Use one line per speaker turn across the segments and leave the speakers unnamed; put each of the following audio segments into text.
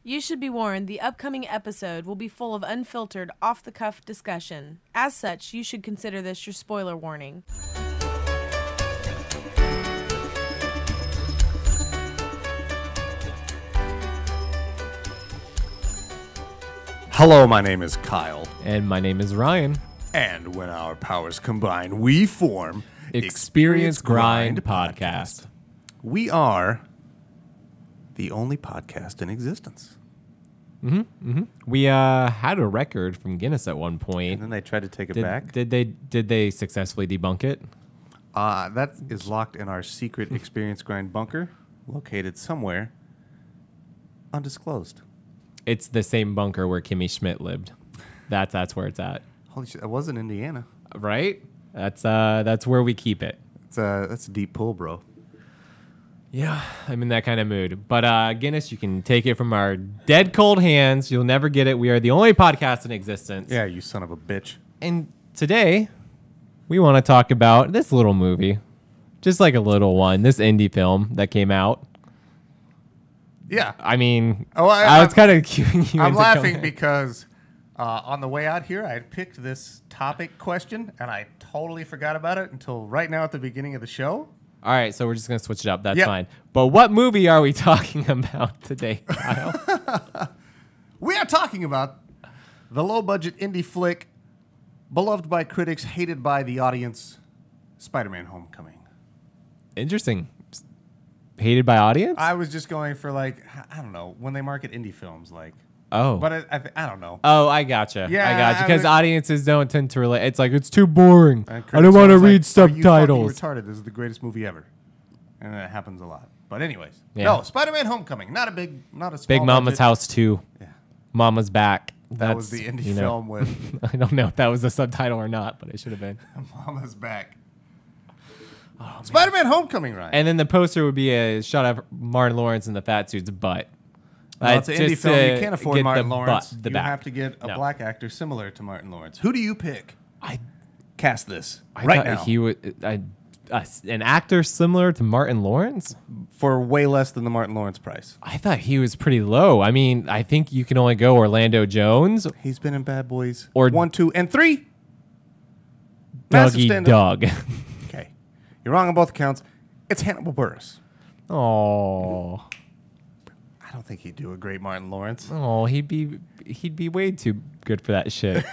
You should be warned the upcoming episode will be full of unfiltered, off-the-cuff discussion. As such, you should consider this your spoiler warning.
Hello, my name is Kyle.
And my name is Ryan.
And when our powers combine, we form
Experience Grind Podcast.
We are the only podcast in existence.
We had a record from Guinness at one point.
And then they tried to take it back.
Did they successfully debunk it?
That is locked in our secret Experience Grind bunker, located somewhere undisclosed.
It's the same bunker where Kimmy Schmidt lived. That's where it's at.
Holy shit, it was in Indiana.
Right? That's where we keep it.
That's a deep pull, bro.
Yeah, I'm in that kind of mood. But Guinness, you can take it from our dead cold hands. You'll never get it. We are the only podcast in existence.
Yeah, you son of a bitch.
And today, we want to talk about this little movie. Just like a little one. This indie film that came out.
Yeah.
I mean,
I
was kind of cueing you.
I'm
into
laughing
coming.
because on the way out here, I had picked this topic question, and I totally forgot about it until right now at the beginning of the show.
All right, so we're just going to switch it up. That's
Yep.
fine. But what movie are we talking about today, Kyle?
We are talking about the low-budget indie flick, beloved by critics, hated by the audience, Spider-Man: Homecoming.
Interesting. Hated by audience?
I was just going for, like, I don't know, when they market indie films, like...
Oh.
But I don't know.
Oh, I gotcha.
Yeah,
I gotcha.
I
Because
would-
audiences don't tend to relate. It's like, it's too boring.
And
I
critics
don't want to
always
read
like,
subtitles.
Are you fucking retarded? This is the greatest movie ever. And that happens a lot. But anyways.
Yeah.
No, Spider-Man: Homecoming. Not a small
Big Mama's
budget.
House 2.
Yeah.
Mama's Back.
That was the indie film with
I don't know if that was a subtitle or not, but it should have been.
Mama's Back. Spider-Man: Homecoming, Ryan.
And then the poster would be a shot of Martin Lawrence in the fat suit's butt.
Well, it's an indie
just
film.
to
You can't afford
get
Martin
the
Lawrence.
butt, the
you
back.
have to get a
No.
black actor similar to Martin Lawrence. Who do you pick?
I
Cast this
I
right
thought
now
he would an actor similar to Martin Lawrence.
for way less than the Martin Lawrence price.
I thought he was pretty low. I mean, I think you can only go Orlando Jones,
He's been in Bad Boys
Or
1, 2, and 3. Massive
Dougie
stand-up.
Doug.
Okay, you're wrong on both accounts. It's Hannibal Buress.
Oh,
I don't think he'd do a great Martin Lawrence.
he'd be way too good for that shit.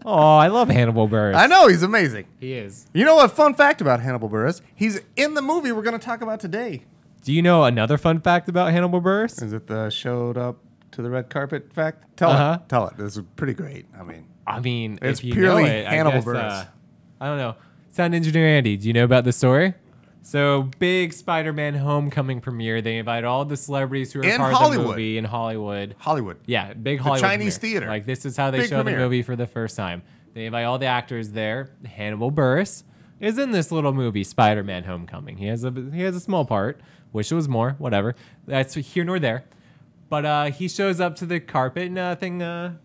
Oh, I love Hannibal Buress.
I know, he's amazing.
He is.
You know what? Fun fact about Hannibal Buress? He's in the movie we're going to talk about today.
Do you know another fun fact about Hannibal Buress?
Is it the showed up to the red carpet fact? Tell
Uh-huh.
it. Tell it. This is pretty great.
I mean,
It's
if you
purely
know it,
Hannibal
I guess,
Buress.
I don't know. Sound engineer Andy, do you know about the story? So, big Spider-Man Homecoming premiere. They invited all the celebrities who are
In
part of the
Hollywood.
movie in Hollywood.
Hollywood.
Yeah, big Hollywood
Chinese
premiere.
theater.
Like, this is how they
Big
show
premiere.
the movie for the first time. They invite all the actors there. Hannibal Buress is in this little movie, Spider-Man Homecoming. He has a small part. Wish it was more. Whatever. That's here nor there. But he shows up to the carpet. Nothing out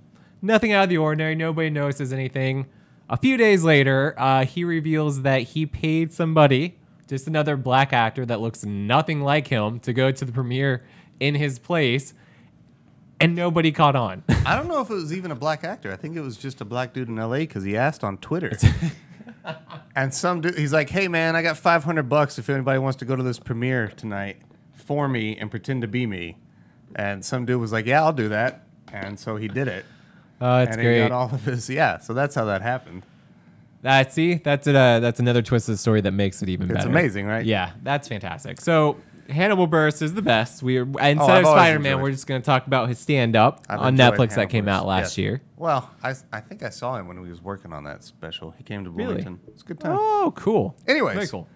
of the ordinary. Nobody notices anything. A few days later, he reveals that he paid somebody, just another black actor that looks nothing like him, to go to the premiere in his place, and nobody caught on.
I don't know if it was even a black actor. I think it was just a black dude in L.A. because he asked on Twitter. And some dude, he's like, hey, man, I got $500 if anybody wants to go to this premiere tonight for me and pretend to be me. And some dude was like, yeah, I'll do that. And so he did it.
That's
and
great.
he got all of his, so that's how that happened.
That's another twist of the story that makes it even better.
It's amazing, right?
Yeah, that's fantastic. So Hannibal Buress is the best. Instead
I've
of
always
Spider-Man,
enjoyed
we're just going to talk about his stand-up
I've
on
enjoyed
Netflix that
Hannibal
came out
Buress,
last
yes.
year.
Well, I think I saw him when he was working on that special. He came to
Really?
Bloomington. It's a good time.
Oh, cool.
Anyways.
Very cool.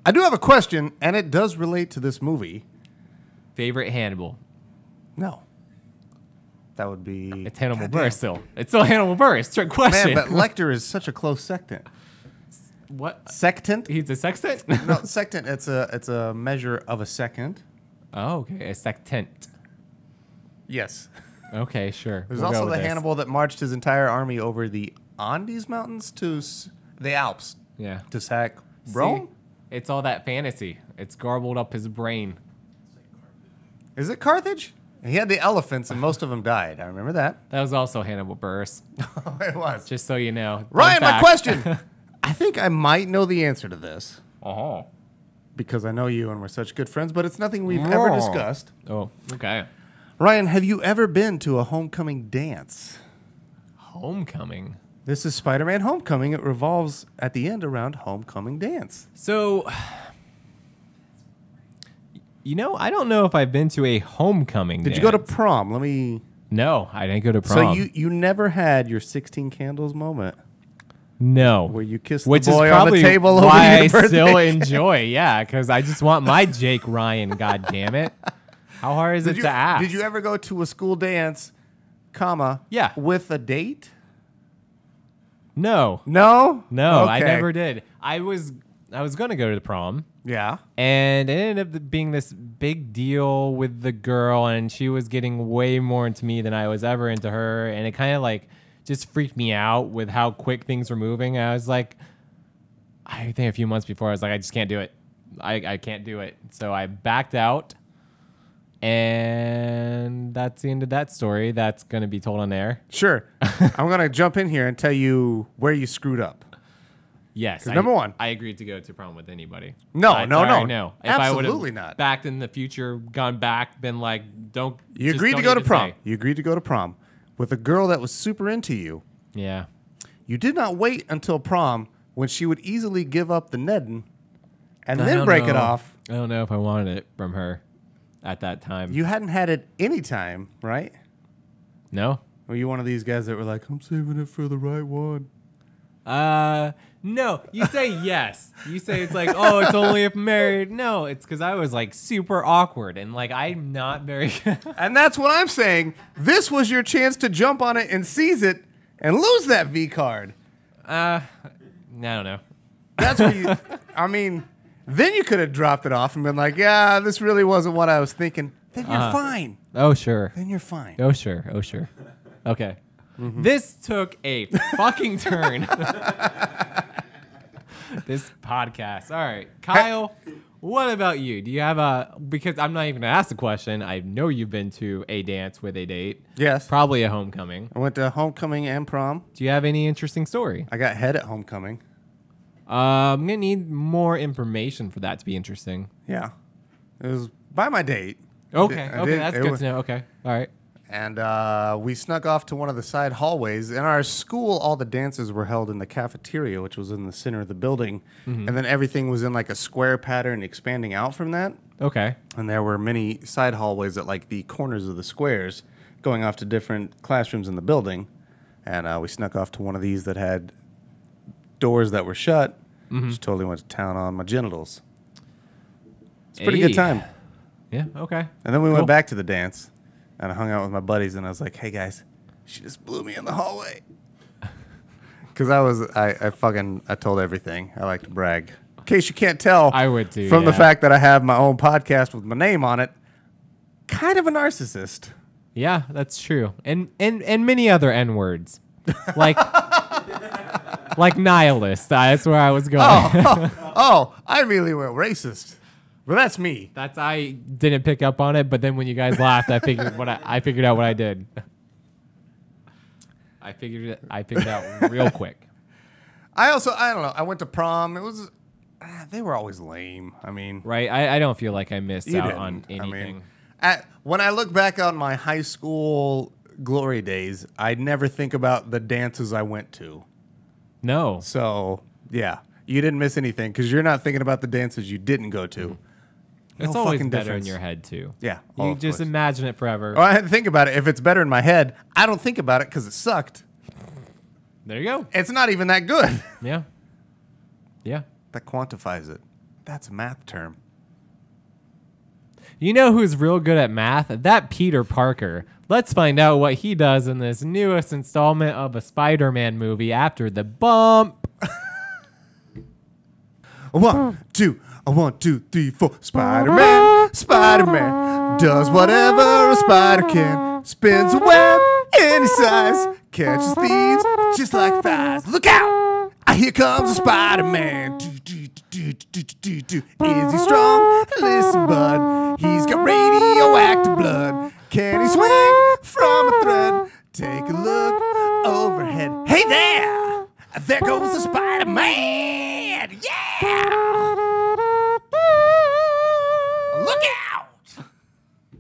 I do have a question, and it does relate to this movie.
Favorite Hannibal?
No. That would be...
It's Hannibal
Goddamn.
Buress still. It's still Hannibal Buress. Trick question.
Man, but Lecter is such a close sectant.
What?
Sectant?
He's a sextant?
No, sectant. It's a measure of a second.
Oh, okay. A sectant.
Yes.
Okay, sure.
There's
We'll go
also
with
the
this.
Hannibal that marched his entire army over the Andes Mountains to the Alps
Yeah.
to sack Rome.
See? It's all that fantasy. It's garbled up his brain.
Is it Carthage? He had the elephants, and most of them died. I remember that.
That was also Hannibal Buress.
It was.
Just so you know.
Ryan,
Fun
my
fact.
question. I think I might know the answer to this
Uh-huh.
because I know you and we're such good friends, but it's nothing we've ever
Oh.
discussed.
Oh, okay.
Ryan, have you ever been to a homecoming dance?
Homecoming.
This is Spider-Man Homecoming. It revolves at the end around homecoming dance.
So, I don't know if I've been to a homecoming.
Did you go to
dance.
prom? Let me.
No, I didn't go to prom.
So you never had your 16 candles moment
no,
where you kissed
which
the
is
boy on
probably
the table over
why
your
I
birthday
still
cake?
enjoy. Yeah, because I just want my Jake Ryan. God damn it! How hard is it to ask?
Did you ever go to a school dance, comma,
Yeah.
with a date?
No,
No?
no, I
Okay.
never did. I was gonna go to the prom.
Yeah.
And it ended up being this big deal with the girl, and she was getting way more into me than I was ever into her. And it kind of like just freaked me out with how quick things were moving. I was like, I think a few months before, I was like, I just can't do it. I can't do it. So I backed out. And that's the end of that story. That's going to be told on air.
Sure. I'm going to jump in here and tell you where you screwed up.
Yes.
Number one.
I agreed to go to prom with anybody.
No, no.
No.
Absolutely
if I
not.
backed in the future, gone back, been like, don't.
You
just
agreed to
don't
go to
even
prom.
say.
You agreed to go to prom with a girl that was super into you.
Yeah.
You did not wait until prom when she would easily give up the Nedden and
I
then
don't
break it
know.
off.
I don't know if I wanted it from her at that time.
You hadn't had it any time, right?
No?
Were you one of these guys that were like, I'm saving it for the right one?
No. You say yes. You say it's like, oh, it's only if married. No, it's because I was like super awkward and like I'm not very.
And that's what I'm saying. This was your chance to jump on it and seize it and lose that V card.
I don't know.
That's what you, I mean, then you could have dropped it off and been like, yeah, this really wasn't what I was thinking. Then you're fine.
Oh, sure.
Then you're fine.
Oh, sure. Oh, sure. Okay. This took a fucking turn. This podcast. All right. Kyle, what about you? Do you have because I'm not even going to ask the question. I know you've been to a dance with a date.
Yes.
Probably a homecoming.
I went to homecoming and prom.
Do you have any interesting story?
I got head at homecoming.
I'm going to need more information for that to be interesting.
Yeah. It was by my date.
Okay.
I
Okay.
did-
That's
it
good
was-
to know. Okay. All right.
And we snuck off to one of the side hallways. In our school, all the dances were held in the cafeteria, which was in the center of the building. And then everything was in like a square pattern expanding out from that.
Okay.
And there were many side hallways at like the corners of the squares going off to different classrooms in the building. And we snuck off to one of these that had doors that were shut. Just totally went to town on my genitals. It's a pretty
Hey.
good time.
Yeah. Okay.
And then we
Cool.
went back to the dance, and I hung out with my buddies, and I was like, "Hey guys, she just blew me in the hallway." Because I told everything. I like to brag. In case you can't tell,
I would too,
from the
yeah.
fact that I have my own podcast with my name on it. Kind of a narcissist.
Yeah, that's true. And many other N words. Like like nihilist. That's where I was going.
Oh, I immediately went racist. But that's me.
That's I didn't pick up on it, but then when you guys laughed, I figured out what I did. I figured it out real quick.
I don't know. I went to prom. It was they were always lame. I mean,
Right? I don't feel like I missed
You
out
didn't.
on anything.
When I look back on my high school glory days, I never think about the dances I went to.
No.
So, yeah, you didn't miss anything because you're not thinking about the dances you didn't go to.
It's
No
always
fucking
better
difference.
in your head too.
Yeah,
You
of
just
course.
imagine it forever.
Oh, I had to think about it. If it's better in my head, I don't think about it because it sucked.
There you go.
It's not even that good.
Yeah. Yeah.
That quantifies it. That's a math term.
You know who's real good at math? That Peter Parker. Let's find out what he does in this newest installment of a Spider-Man movie after the bump.
1, 2, 1, 2, 3, 4. Spider-Man, Spider-Man does whatever a spider can. Spins a web any size, catches thieves just like flies. Look out! Here comes a Spider-Man. Is he strong? Listen, bud. He's got radioactive blood. Can he swing from a thread? Take a look overhead. Hey there! There goes the Spider-Man! Yeah! Look out!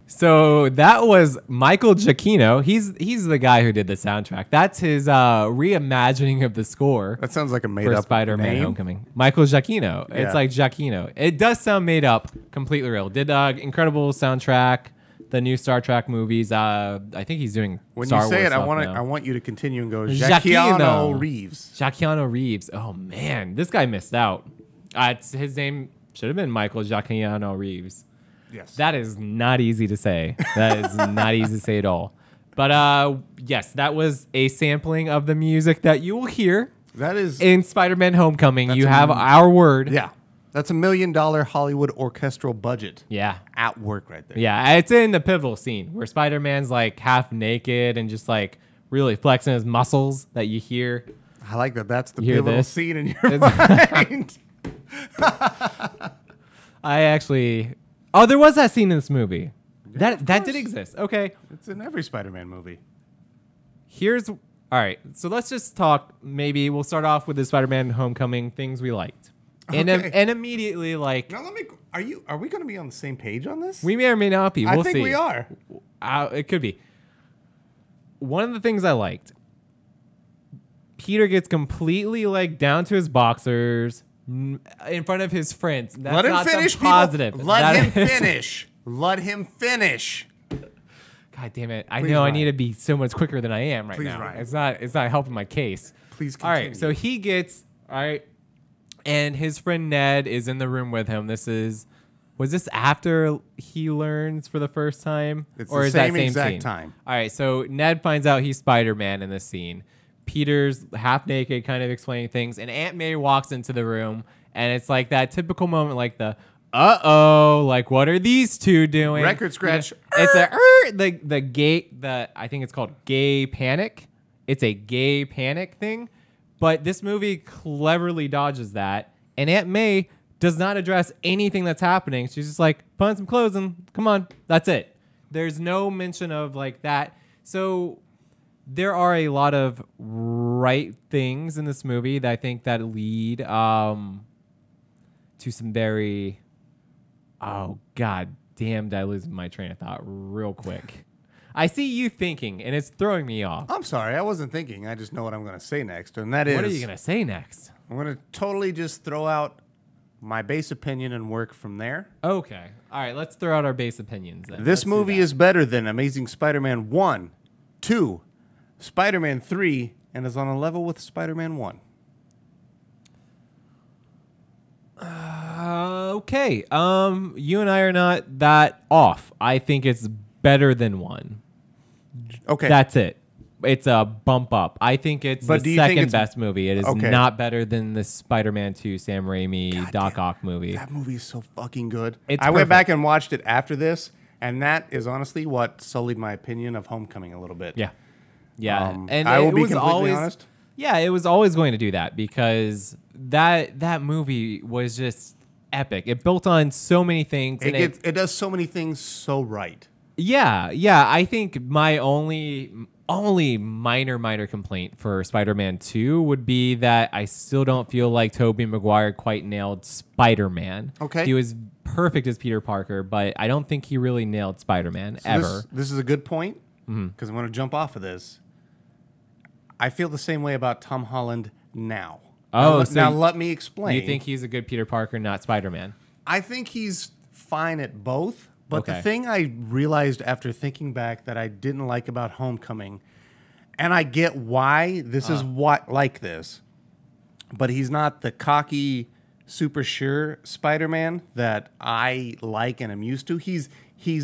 So that was Michael Giacchino. He's the guy who did the soundtrack. That's his reimagining of the score
That sounds like a
for
made-up
Spider-Man
name.
Homecoming. Michael Giacchino.
Yeah.
It's like Giacchino. It does sound made up, completely real. Did incredible soundtrack, the new Star Trek movies. I think he's doing
When
Star
you say
Wars
it, I
stuff
want
now.
I want you to continue and go
Giacchino.
Giacchino Reeves.
Giacchino Reeves. Oh man, this guy missed out. His name should have been Michael Giacchino Reeves.
Yes.
That is not easy to say. That is not easy to say at all. But yes, that was a sampling of the music that you will hear
That is
in Spider-Man Homecoming.
That's
You have
a-
our word.
yeah. That's $1 million Hollywood orchestral budget
Yeah.
at work right there.
Yeah. It's in the pivotal scene where Spider-Man's like half naked and just like really flexing his muscles that you hear.
I like that. That's the
You hear
pivotal
this?
scene in your mind.
I actually. Oh, there was that scene in this movie. That did
course.
exist. Okay.
It's in every Spider-Man movie.
Here's all right. So let's just talk. Maybe we'll start off with the Spider-Man Homecoming things we liked, and
Okay.
and immediately like
Now let me. Are we going to be on the same page on this?
we may or may not be. We'll
I think
see.
we are.
It could be. One of the things I liked. Peter gets completely like down to his boxers in front of his friends. That's
Let him
not the
finish. People.
positive.
Let
That
him
is-
finish. Let him finish.
God damn it! I
Please,
know I
Ryan.
need to be so much quicker than I am right
Please,
now.
Ryan.
It's not helping my case.
Please
All right,
continue.
so he gets all right, and his friend Ned is in the room with him. Was this after he learns for the first time,
It's
or
the
is
same
that same
exact
scene?
time.
All right, so Ned finds out he's Spider-Man in this scene. Peter's half naked, kind of explaining things, and Aunt May walks into the room, and it's like that typical moment, like the like what are these two doing?
Record scratch.
It's the gay I think it's called gay panic. It's a gay panic thing, but this movie cleverly dodges that, and Aunt May does not address anything that's happening. She's just like, put on some clothes and come on, that's it. There's no mention of like that. So there are a lot of right things in this movie that I think that lead to some very god damn, did I lose my train of thought real quick. I see you thinking and it's throwing me off.
I'm sorry. I wasn't thinking. I just know what I'm going to say next, and that is.
What are you gonna say next?
I'm going to totally just throw out my base opinion and work from there.
Okay, all right, let's throw out our base opinions then.
This
Let's do
movie
that.
is better than Amazing Spider-Man 1, 2, Spider-Man 3, and is on a level with Spider-Man 1.
Okay. You and I are not that off. I think it's better than 1.
Okay.
That's it. It's a bump up. I think it's
But do
the
you think
second
it's-
best movie. It is
Okay.
not better than the Spider-Man 2 Sam Raimi
God
Doc
damn.
Ock movie.
That movie is so fucking good.
It's
I went
perfect.
back and watched it after this, and that is honestly what sullied my opinion of Homecoming a little bit.
Yeah. Yeah. And
I will
it
be
was
completely
always,
honest.
Yeah, it was always going to do that because that movie was just epic. It built on so many things. And
It does so many things so right.
Yeah. I think my only minor complaint for Spider-Man 2 would be that I still don't feel like Tobey Maguire quite nailed Spider-Man.
Okay.
He was perfect as Peter Parker, but I don't think he really nailed Spider-Man
So
ever.
This is a good point because I'm going to jump off of this. I feel the same way about Tom Holland now.
Oh,
now,
so
now let me explain.
You think he's a good Peter Parker, not Spider-Man?
I think he's fine at both. But
Okay.
the thing I realized after thinking back that I didn't like about Homecoming, and I get why this is what like this, but he's not the cocky, super sure Spider-Man that I like and am used to. He's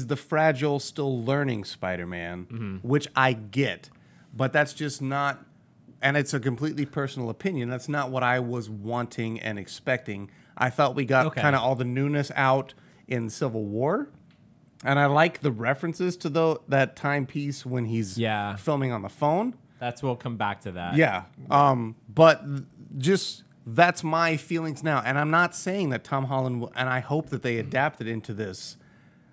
the fragile, still learning Spider-Man, which I get, but that's just not. And it's a completely personal opinion. That's not what I was wanting and expecting. I thought we got
Okay.
kind of all the newness out in Civil War. And I like the references to that timepiece when he's
Yeah.
filming on the phone.
We'll come back to that.
Yeah. But just that's my feelings now. And I'm not saying that Tom Holland and I hope that they adapt it into this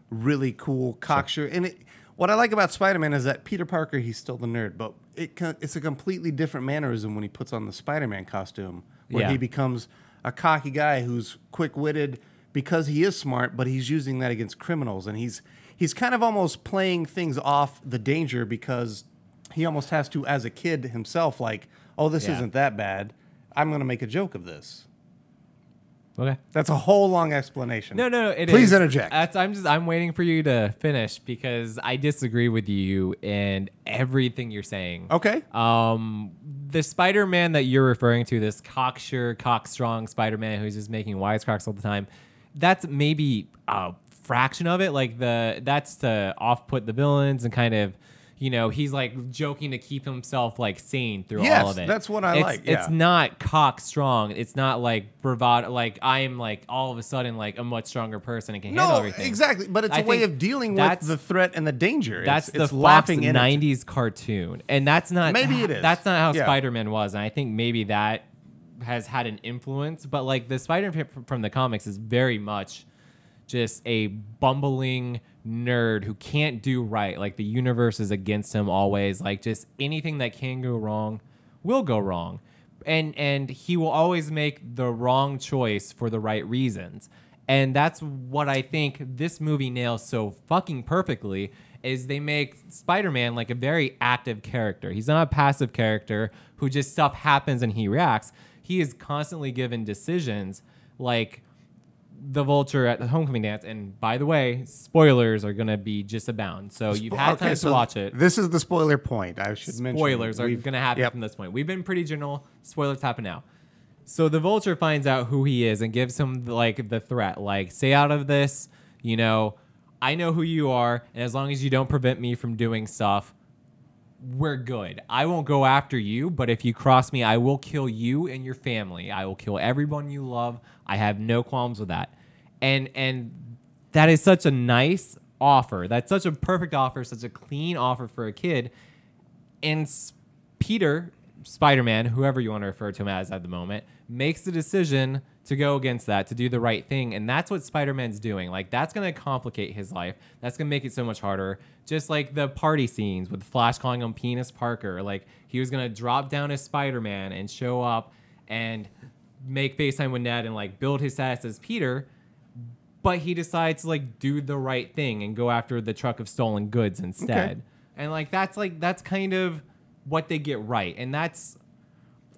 really cool cocksure. And What I like about Spider-Man is that Peter Parker, he's still the nerd, but it's a completely different mannerism when he puts on the Spider-Man costume, where he becomes a cocky guy who's quick-witted because he is smart, but he's using that against criminals, and he's kind of almost playing things off the danger because he almost has to, as a kid himself, like, oh, this isn't that bad. I'm going to make a joke of this.
Okay.
That's a whole long explanation.
No,
Please interject.
I'm waiting for you to finish because I disagree with you and everything you're saying.
Okay.
The Spider-Man that you're referring to, this cocksure, cockstrong Spider-Man who's just making wisecracks all the time, that's maybe a fraction of it. Like that's to off-put the villains and kind of, you know, he's like joking to keep himself like sane through all of it.
Yes, that's what I like.
It's not cock strong. It's not like bravado. Like I am like all of a sudden like a much stronger person and can handle everything.
Exactly. But it's a way of dealing with the threat and the danger.
That's
it's
the Fox
laughing in
90s cartoon, and that's not.
Maybe it is.
That's not how Spider-Man was, and I think maybe that has had an influence. But like the Spider-Man from the comics is very much just a bumbling nerd who can't do right. Like the universe is against him always. Like just anything that can go wrong will go wrong. And he will always make the wrong choice for the right reasons. And that's what I think this movie nails so fucking perfectly is they make Spider-Man like a very active character. He's not a passive character who just stuff happens and he reacts. He is constantly given decisions like the Vulture at the homecoming dance, and by the way, spoilers are going to be just abound. So you've had time to watch it.
This is the spoiler point. I should mention.
Spoilers are going to happen from this point. We've been pretty general. Spoilers happen now. So the Vulture finds out who he is and gives him like the threat, like stay out of this. You know, I know who you are, and as long as you don't prevent me from doing stuff, we're good. I won't go after you, but if you cross me, I will kill you and your family. I will kill everyone you love. I have no qualms with that. And that is such a nice offer. That's such a perfect offer, such a clean offer for a kid. And Peter, Spider-Man, whoever you want to refer to him as at the moment, makes the decision to go against that, to do the right thing. And that's what Spider-Man's doing. Like, that's going to complicate his life. That's going to make it so much harder. Just like the party scenes with Flash calling him Penis Parker. Like, he was going to drop down as Spider-Man and show up and make FaceTime with Ned and, like, build his status as Peter. But he decides to, like, do the right thing and go after the truck of stolen goods instead. Okay. And, that's kind of what they get right. And that's...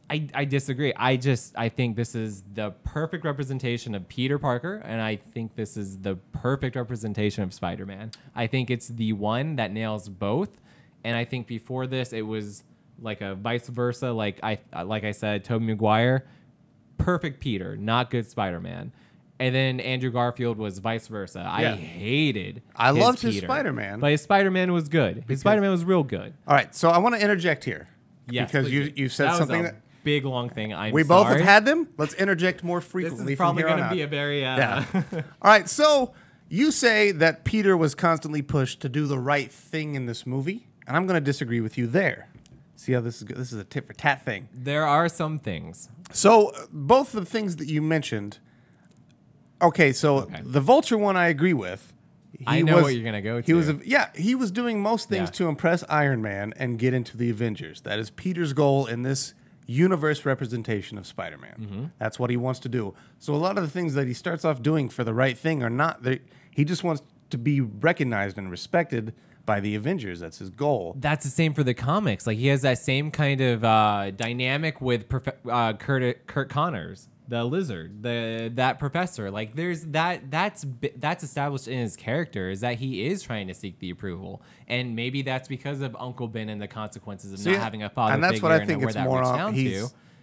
I disagree. I think this is the perfect representation of Peter Parker, and I think this is the perfect representation of Spider-Man. I think it's the one that nails both, and I think before this it was like a vice versa. Like I said, Tobey Maguire, perfect Peter, not good Spider-Man. And then Andrew Garfield was vice versa. Yeah. I loved his Spider-Man. But his Spider-Man was good. His Spider-Man was real good.
All right, so I want to interject here. Yes, because you said something that...
big long thing.
We both have had them. Let's interject more frequently.
This is probably going to be a very
yeah. All right, so you say that Peter was constantly pushed to do the right thing in this movie, and I'm going to disagree with you there. See how this is good? This is a tit for tat thing.
There are some things.
So both the things that you mentioned. Okay, so the Vulture one I agree with.
I know what you're going to go to.
He was doing most things to impress Iron Man and get into the Avengers. That is Peter's goal in this universe representation of Spider-Man. Mm-hmm. That's what he wants to do. So a lot of the things that he starts off doing for the right thing are not. He just wants to be recognized and respected by the Avengers. That's his goal.
That's the same for the comics. Like he has that same kind of dynamic with Kurt Connors, the Lizard, that professor. Like there's that's established in his character is that he is trying to seek the approval, and maybe that's because of Uncle Ben and the consequences of not having a father.
And that's
figure
what I think it's more on.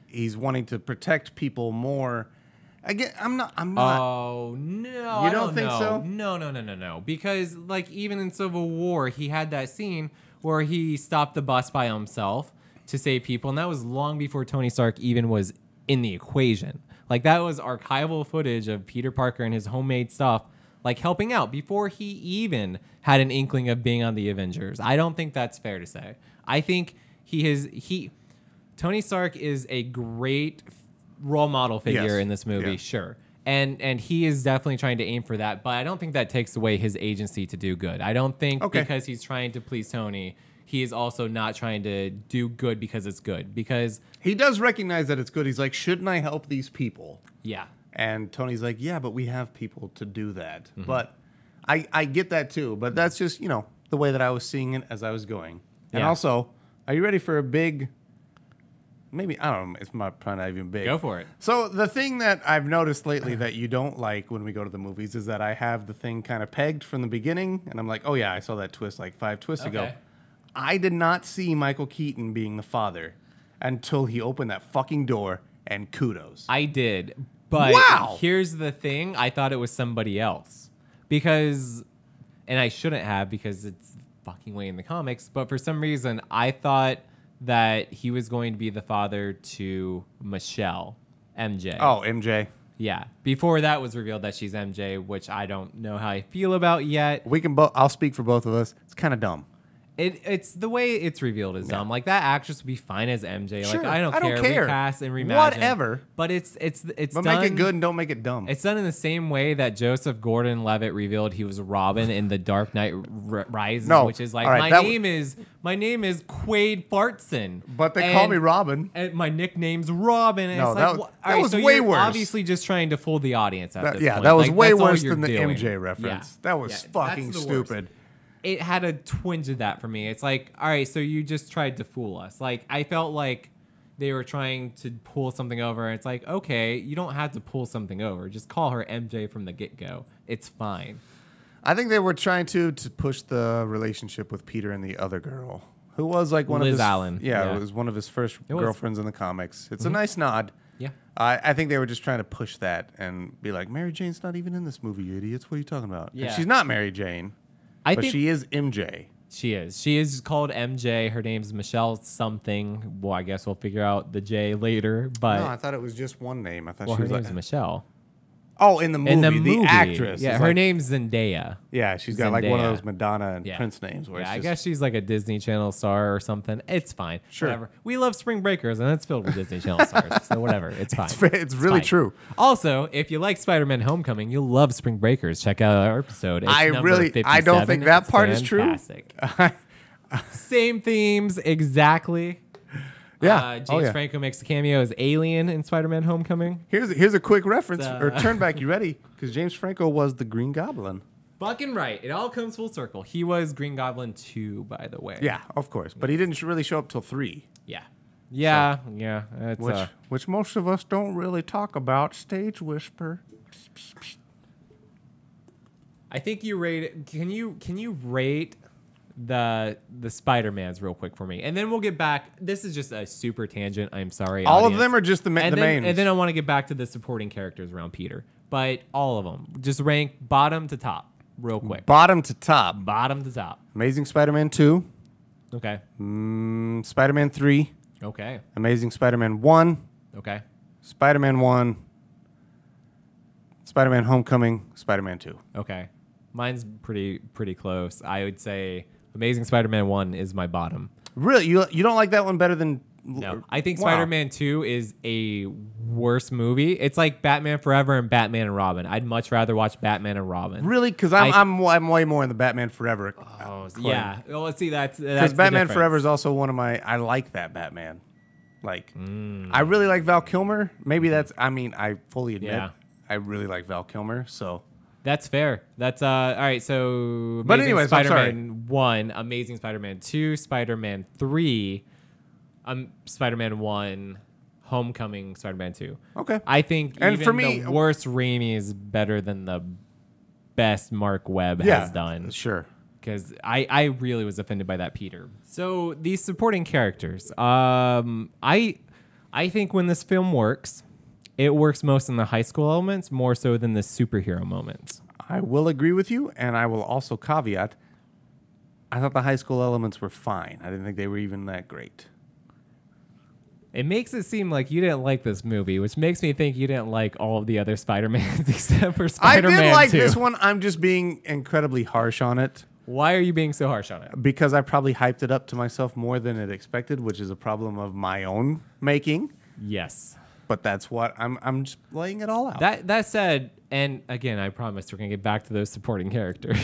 He's
wanting to protect people more. Again, I'm not.
Oh no!
You don't think so?
No. Because like even in Civil War, he had that scene where he stopped the bus by himself to save people, and that was long before Tony Stark even was in the equation. Like that was archival footage of Peter Parker and his homemade stuff, like helping out before he even had an inkling of being on the Avengers. I don't think that's fair to say. I think Tony Stark is a great role model figure in this movie, sure. And he is definitely trying to aim for that, but I don't think that takes away his agency to do good. I don't think because he's trying to please Tony, he is also not trying to do good because it's good. Because
he does recognize that it's good. He's like, shouldn't I help these people?
yeah.
And Tony's like, yeah, but we have people to do that. But I get that too. But that's just, the way that I was seeing it as I was going. And
Yeah.
also, are you ready for a big, maybe, I don't know, it's probably not even big.
Go for it.
So the thing that I've noticed lately that you don't like when we go to the movies is that I have the thing kind of pegged from the beginning. And I'm like, oh yeah, I saw that twist like 5 twists ago.
Okay.
I did not see Michael Keaton being the father until he opened that fucking door, and kudos.
I did. But
Wow!
here's the thing. I thought it was somebody else. Because, and I shouldn't have because it's fucking way in the comics, but for some reason I thought that he was going to be the father to Michelle, MJ.
Oh, MJ.
Yeah. Before that was revealed that she's MJ, which I don't know how I feel about yet.
We can I'll speak for both of us. It's kind of dumb.
It's the way it's revealed is dumb. Like that actress would be fine as MJ.
Sure,
like I don't care. Recast and reimagine.
Whatever.
But it's
But
done,
make it good and don't make it dumb.
It's done in the same way that Joseph Gordon-Levitt revealed he was Robin in The Dark Knight Rises,
No.
which is like
All right,
my name is Quaid Fartson.
But they call me Robin.
And my nickname's Robin. And
No,
it's
that
like,
was-
all
that
right,
was
so
way
you're
worse.
obviously just trying to fool the audience at this point.
That was
Like,
way
that's all
worse
you're
than the
doing.
MJ reference.
Yeah.
That was
Yeah,
fucking
that's the worst.
stupid.
It had a twinge of that for me. It's like, all right, so you just tried to fool us. Like, I felt like they were trying to pull something over. And it's like, okay, you don't have to pull something over. Just call her MJ from the get-go. It's fine.
I think they were trying to push the relationship with Peter and the other girl, who was like one of
Liz
his
Allen.
Yeah,
Yeah.
it was one of his first
was.
girlfriends in the comics. It's a nice nod.
Yeah.
I think they were just trying to push that and be like, Mary Jane's not even in this movie, you idiots. What are you talking about? And
Yeah.
she's not Mary Jane,
I
but
think
she is MJ.
she is. She is called MJ. Her name's Michelle something. Well, I guess we'll figure out the J later. But
No, I thought it was just one name. I thought
well,
she
her
was
name's
like,
Michelle.
oh, in the movie,
In the
the
movie,
actress.
Yeah,
is
her
like-
name's Zendaya.
Yeah, she's got like one of
Zendaya.
those Madonna and
Yeah.
Prince names. Where
Yeah,
it's
I
just,
guess she's like a Disney Channel star or something. It's fine.
Sure.
Whatever. We love Spring Breakers, and it's filled with Disney Channel stars. So whatever. It's fine.
it's really
fine.
true.
Also, if you like Spider-Man Homecoming, you'll love Spring Breakers. Check out our episode. It's
I
number
really- I don't
57.
think that
It's
part is true.
fantastic. Same themes, exactly.
Yeah.
James
Oh, yeah.
Franco makes a cameo as Alien in Spider-Man Homecoming.
Here's a quick reference
So-
or turn back. You ready? Because James Franco was the Green Goblin.
Fucking right. It all comes full circle. He was Green Goblin 2, by the way.
Yeah, of course, but he didn't really show up till 3,
Yeah. Yeah. Yeah. It's,
which most of us don't really talk about. Stage whisper.
I think you rate. Can you rate the Spider-Mans real quick for me, and then we'll get back. This is just a super tangent. I'm sorry.
All of
audience.
them are just the
and
main.
then, and then I want to get back to the supporting characters around Peter, but all of them. Just rank bottom to top, real quick.
Bottom to top.
Bottom to top.
Amazing Spider-Man 2,
Okay.
Spider-Man 3,
Okay.
Amazing Spider-Man 1,
Okay.
Spider-Man 1, Spider-Man Homecoming, Spider-Man 2.
Okay. Mine's pretty close. I would say Amazing Spider-Man 1 is my bottom.
Really, you don't like that one better than?
No, I think
Wow.
Spider-Man 2 is a worse movie. It's like Batman Forever and Batman and Robin. I'd much rather watch Batman and Robin.
Really, because I'm way more in the Batman Forever.
Oh, yeah. Well, let's see. That's
Because
the
Batman
difference.
Forever is also one of my. I like that Batman. Like, I really like Val Kilmer. Maybe that's. I mean, I fully admit
Yeah.
I really like Val Kilmer. So
That's fair. That's all right. So,
But
Amazing
anyways, I'm
Spider-Man 1, Amazing Spider-Man 2, Spider-Man 3, Spider-Man 1, Homecoming, Spider-Man 2.
okay.
I think
And
even
for me-
the worst Raimi is better than the best Mark Webb
yeah,
has done.
Sure.
Because I really was offended by that Peter. So these supporting characters, I think when this film works, it works most in the high school elements more so than the superhero moments.
I will agree with you, and I will also caveat. I thought the high school elements were fine. I didn't think they were even that great.
It makes it seem like you didn't like this movie, which makes me think you didn't like all of the other Spider-Mans except for
I
Spider-Man
did like
2.
this one. I'm just being incredibly harsh on it
Why are you being so harsh on it?
because I probably hyped it up to myself more than it expected, which is a problem of my own making.
Yes.
But that's what I'm just laying it all out.
That said, and again, I promise we're gonna get back to those supporting characters.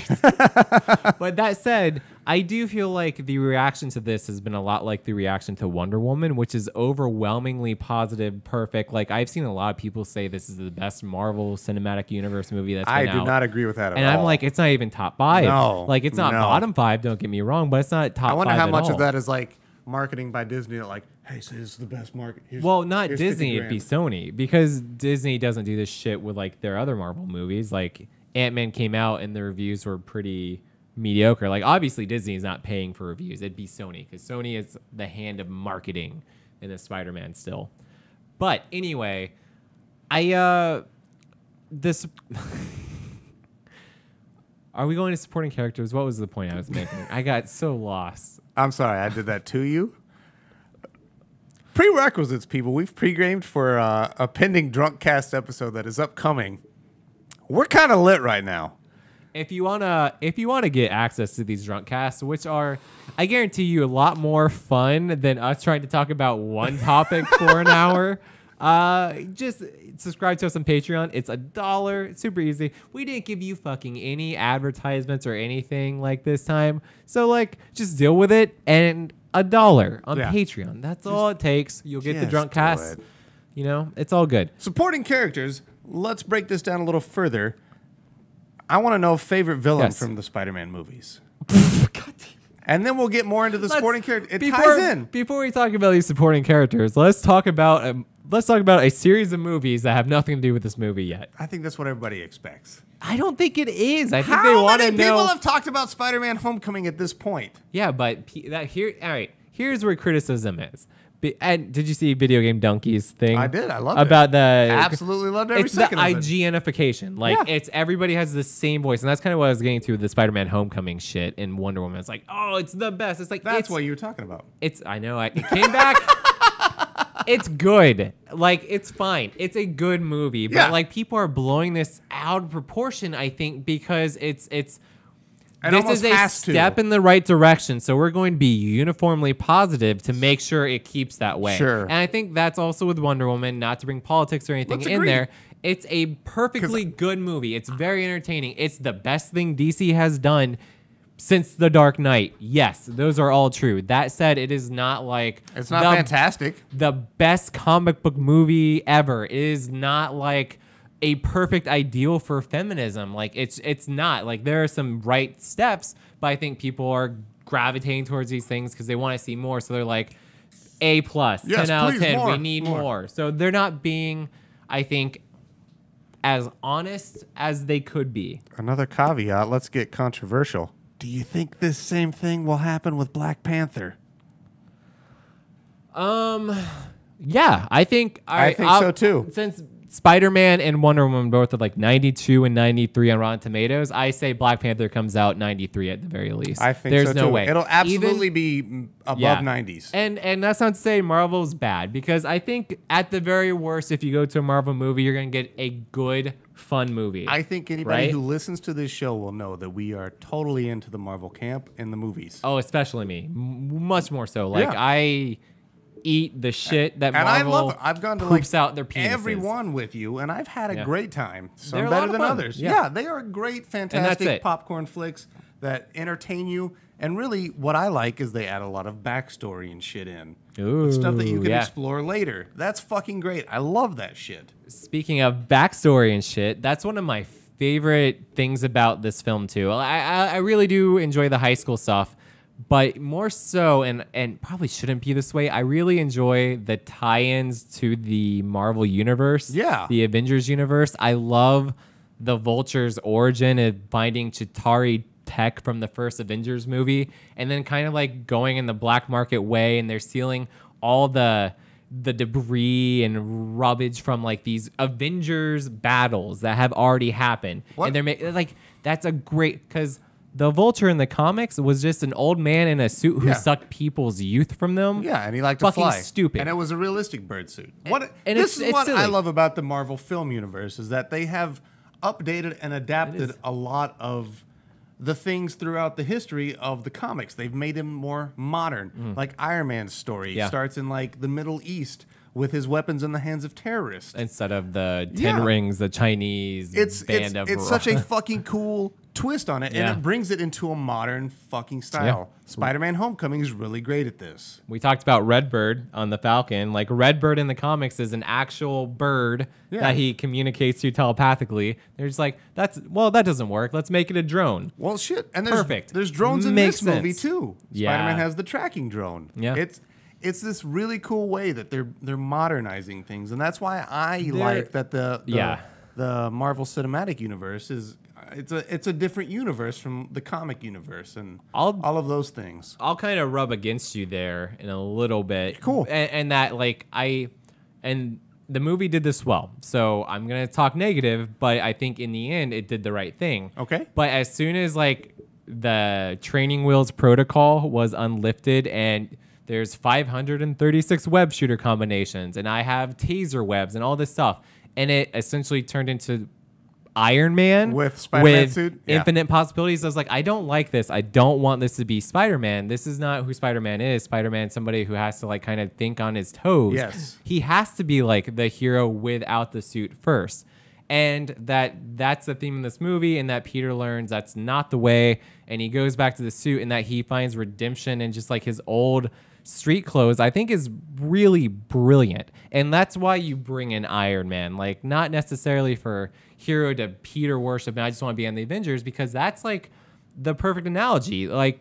But that said, I do feel like the reaction to this has been a lot like the reaction to Wonder Woman, which is overwhelmingly positive, perfect. Like I've seen a lot of people say this is the best Marvel Cinematic Universe movie that's been
I
out.
do not agree with that at all.
And I'm like, it's not even top 5.
No,
like it's not
no.
bottom 5. Don't get me wrong, but it's not top 5.
I wonder how
at
much
all.
of that is like marketing by Disney. That like, hey, so this is the best market.
Well, not
here's
Disney,
50
it'd be
grand.
Sony, because Disney doesn't do this shit with like their other Marvel movies. Like Ant-Man came out and the reviews were pretty mediocre. Like obviously Disney is not paying for reviews. It'd be Sony, because Sony is the hand of marketing in the Spider-Man still. But anyway, this are we going to supporting characters? What was the point I was making? I got so lost.
I'm sorry, I did that to you. Prerequisites, people. We've pre-gamed for a pending Drunk Cast episode that is upcoming. We're kind of lit right now.
If you wanna get access to these drunk casts, which are, I guarantee you, a lot more fun than us trying to talk about one topic for an hour, just subscribe to us on Patreon. It's $1. It's super easy. We didn't give you fucking any advertisements or anything like this time, so like just deal with it. And $1 on
Yeah.
Patreon. That's all it takes. You'll get the
just
drunk
do
cast.
it.
You know, it's all good.
Supporting characters. Let's break this down a little further. I want to know favorite villain
Yes.
from the Spider-Man movies. And then we'll get more into the supporting character. It ties in.
Before we talk about these supporting characters, let's talk about a series of movies that have nothing to do with this movie yet.
I think that's what everybody expects.
I don't think it is. I think
How
they want to
many people
know.
have talked about Spider-Man Homecoming at this point?
Yeah, but all right. Here's where criticism is. And did you see Video Game Donkeys thing?
I did. I loved
about
it.
the
Absolutely loved every
it's the
second of it.
IGNification. Like
Yeah.
it's everybody has the same voice, and that's kind of what I was getting to with the Spider-Man Homecoming shit and Wonder Woman. It's like, oh, it's the best. It's like
That's
it's,
what you were talking about.
It's I know it came back. It's good. Like it's fine. It's a good movie, but
Yeah.
like people are blowing this out of proportion. I think because it's
It
this
almost
is a
has to.
step in the right direction. So we're going to be uniformly positive to make sure it keeps that way.
Sure.
And I think that's also with Wonder Woman. Not to bring politics or anything
Let's
in
agree.
there. It's a perfectly good movie. It's very entertaining. It's the best thing DC has done since The Dark Knight. Yes, those are all true. That said, it is not like
It's not
the
fantastic.
the best comic book movie ever. It is not like a perfect ideal for feminism. Like it's not. Like there are some right steps, but I think people are gravitating towards these things because they want to see more. So they're like, A+,
Yes,
10 out of
please,
10.
more,
We need
more.
more. So they're not being, I think, as honest as they could be.
Another caveat. Let's get controversial. Do you think this same thing will happen with Black Panther?
Yeah, I think
I think so, too.
Since Spider-Man and Wonder Woman both are like 92 and 93 on Rotten Tomatoes, I say Black Panther comes out 93 at the very least.
I think
There's
so,
no
too.
way.
It'll absolutely
Even-
be above
yeah.
90s.
And that's not to say Marvel's bad, because I think at the very worst, if you go to a Marvel movie, you're going to get a good, fun movie.
I think anybody
Right?
who listens to this show will know that we are totally into the Marvel camp in the movies.
Oh, especially me. Much more so. Like,
Yeah.
I eat the shit that
And
Marvel
I love it. I've gone to like
poops out their penises.
everyone with you, and I've had a
Yeah.
great time. Some
They're a
better
lot of
than
fun.
others.
Yeah.
Yeah, they are great, fantastic
it.
popcorn flicks that entertain you. And really, what I like is they add a lot of backstory and shit in. With stuff that you
Ooh,
can
yeah.
explore later. That's fucking great. I love that shit.
Speaking of backstory and shit, that's one of my favorite things about this film too. I really do enjoy the high school stuff, but more so, and probably shouldn't be this way, I really enjoy the tie-ins to the Marvel universe.
Yeah.
The Avengers universe. I love the Vulture's origin of finding Chitauri tech from the first Avengers movie, and then kind of like going in the black market way, and they're stealing all the debris and rubbish from like these Avengers battles that have already happened.
What?
And they're like, that's a great, because the Vulture in the comics was just an old man in a suit who
Yeah.
sucked people's youth from them.
Yeah, and he liked to
Fucking
fly.
stupid.
And it was a realistic bird suit. What?
and
this
it's
is what
silly.
I love about the Marvel film universe is that they have updated and adapted a lot of the things throughout the history of the comics. They've made them more modern. Like Iron Man's story
Mm. Yeah.
starts in like the Middle East with his weapons in the hands of terrorists.
Instead of the Ten
Yeah.
Rings, the Chinese band of
it's such a fucking cool twist on it,
Yeah.
and it brings it into a modern fucking style. Spider-Man Homecoming is really great at this.
We talked about Redbird on the Falcon. Like Redbird in the comics is an actual bird
Yeah.
that he communicates to telepathically. They're just like, that doesn't work. Let's make it a drone.
Well, shit, and there's
Perfect.
There's drones in
Makes
this movie
sense.
too.
Yeah.
Spider-Man has the tracking drone.
Yeah.
It's this really cool way that they're modernizing things, and that's why I like that the Marvel Cinematic Universe is it's a different universe from the comic universe and all of those things.
I'll kind of rub against you there in a little bit.
Cool.
And that like and the movie did this well. So I'm going to talk negative, but I think in the end it did the right thing.
Okay.
But as soon as like the training wheels protocol was unlifted and there's 536 web shooter combinations and I have taser webs and all this stuff, and it essentially turned into Iron Man
with Spider-Man suit,
infinite possibilities. I was like, I don't like this. I don't want this to be Spider-Man. This is not who Spider-Man is. Spider-Man, somebody who has to like kind of think on his toes.
Yes.
He has to be like the hero without the suit first. And that's the theme of this movie, and that Peter learns that's not the way, and he goes back to the suit, and that he finds redemption in just like his old street clothes, I think is really brilliant. And that's why you bring in Iron Man, like not necessarily for hero to Peter worship and I just want to be on the Avengers, because that's like the perfect analogy. Like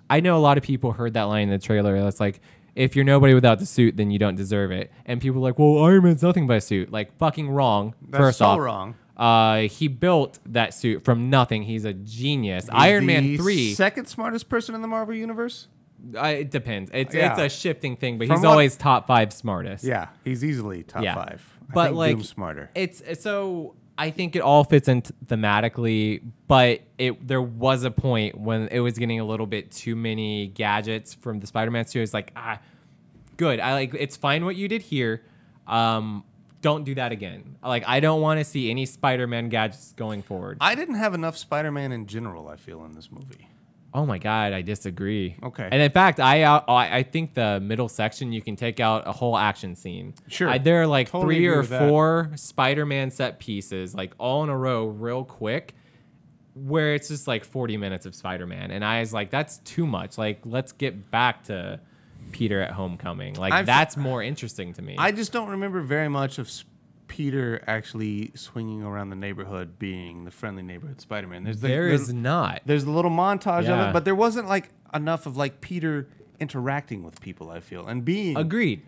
I know a lot of people heard that line in the trailer that's like, if you're nobody without the suit, then you don't deserve it. And people are like, well, Iron Man's nothing but a suit. Like fucking wrong.
That's
First
so
off,
wrong.
he built that suit from nothing. He's a genius.
He's
Iron Man
the
3.
second smartest person in the Marvel universe.
It depends. It's
Yeah.
a shifting thing, but
From
he's
what-
always top 5 smartest.
Yeah, he's easily top 5. I
But
think
like,
Doom's smarter.
it's so I think it all fits in thematically, but there was a point when it was getting a little bit too many gadgets from the Spider-Man suit. It's like, good. I like, it's fine what you did here. Don't do that again. Like, I don't want to see any Spider-Man gadgets going forward.
I didn't have enough Spider-Man in general, I feel, in this movie.
Oh my God, I disagree.
Okay.
And in fact, I think the middle section, you can take out a whole action scene.
Sure.
There are like
Totally
3
agree
or
with that.
4 Spider-Man set pieces, like all in a row, real quick, where it's just like 40 minutes of Spider-Man. And I was like, that's too much. Like, let's get back to Peter at Homecoming. Like, that's more interesting to me.
I just don't remember very much of Peter actually swinging around the neighborhood being the friendly neighborhood Spider-Man.
There is not.
There's the little montage of
Yeah.
it, but there wasn't like enough of like Peter interacting with people, I feel, and being
Agreed.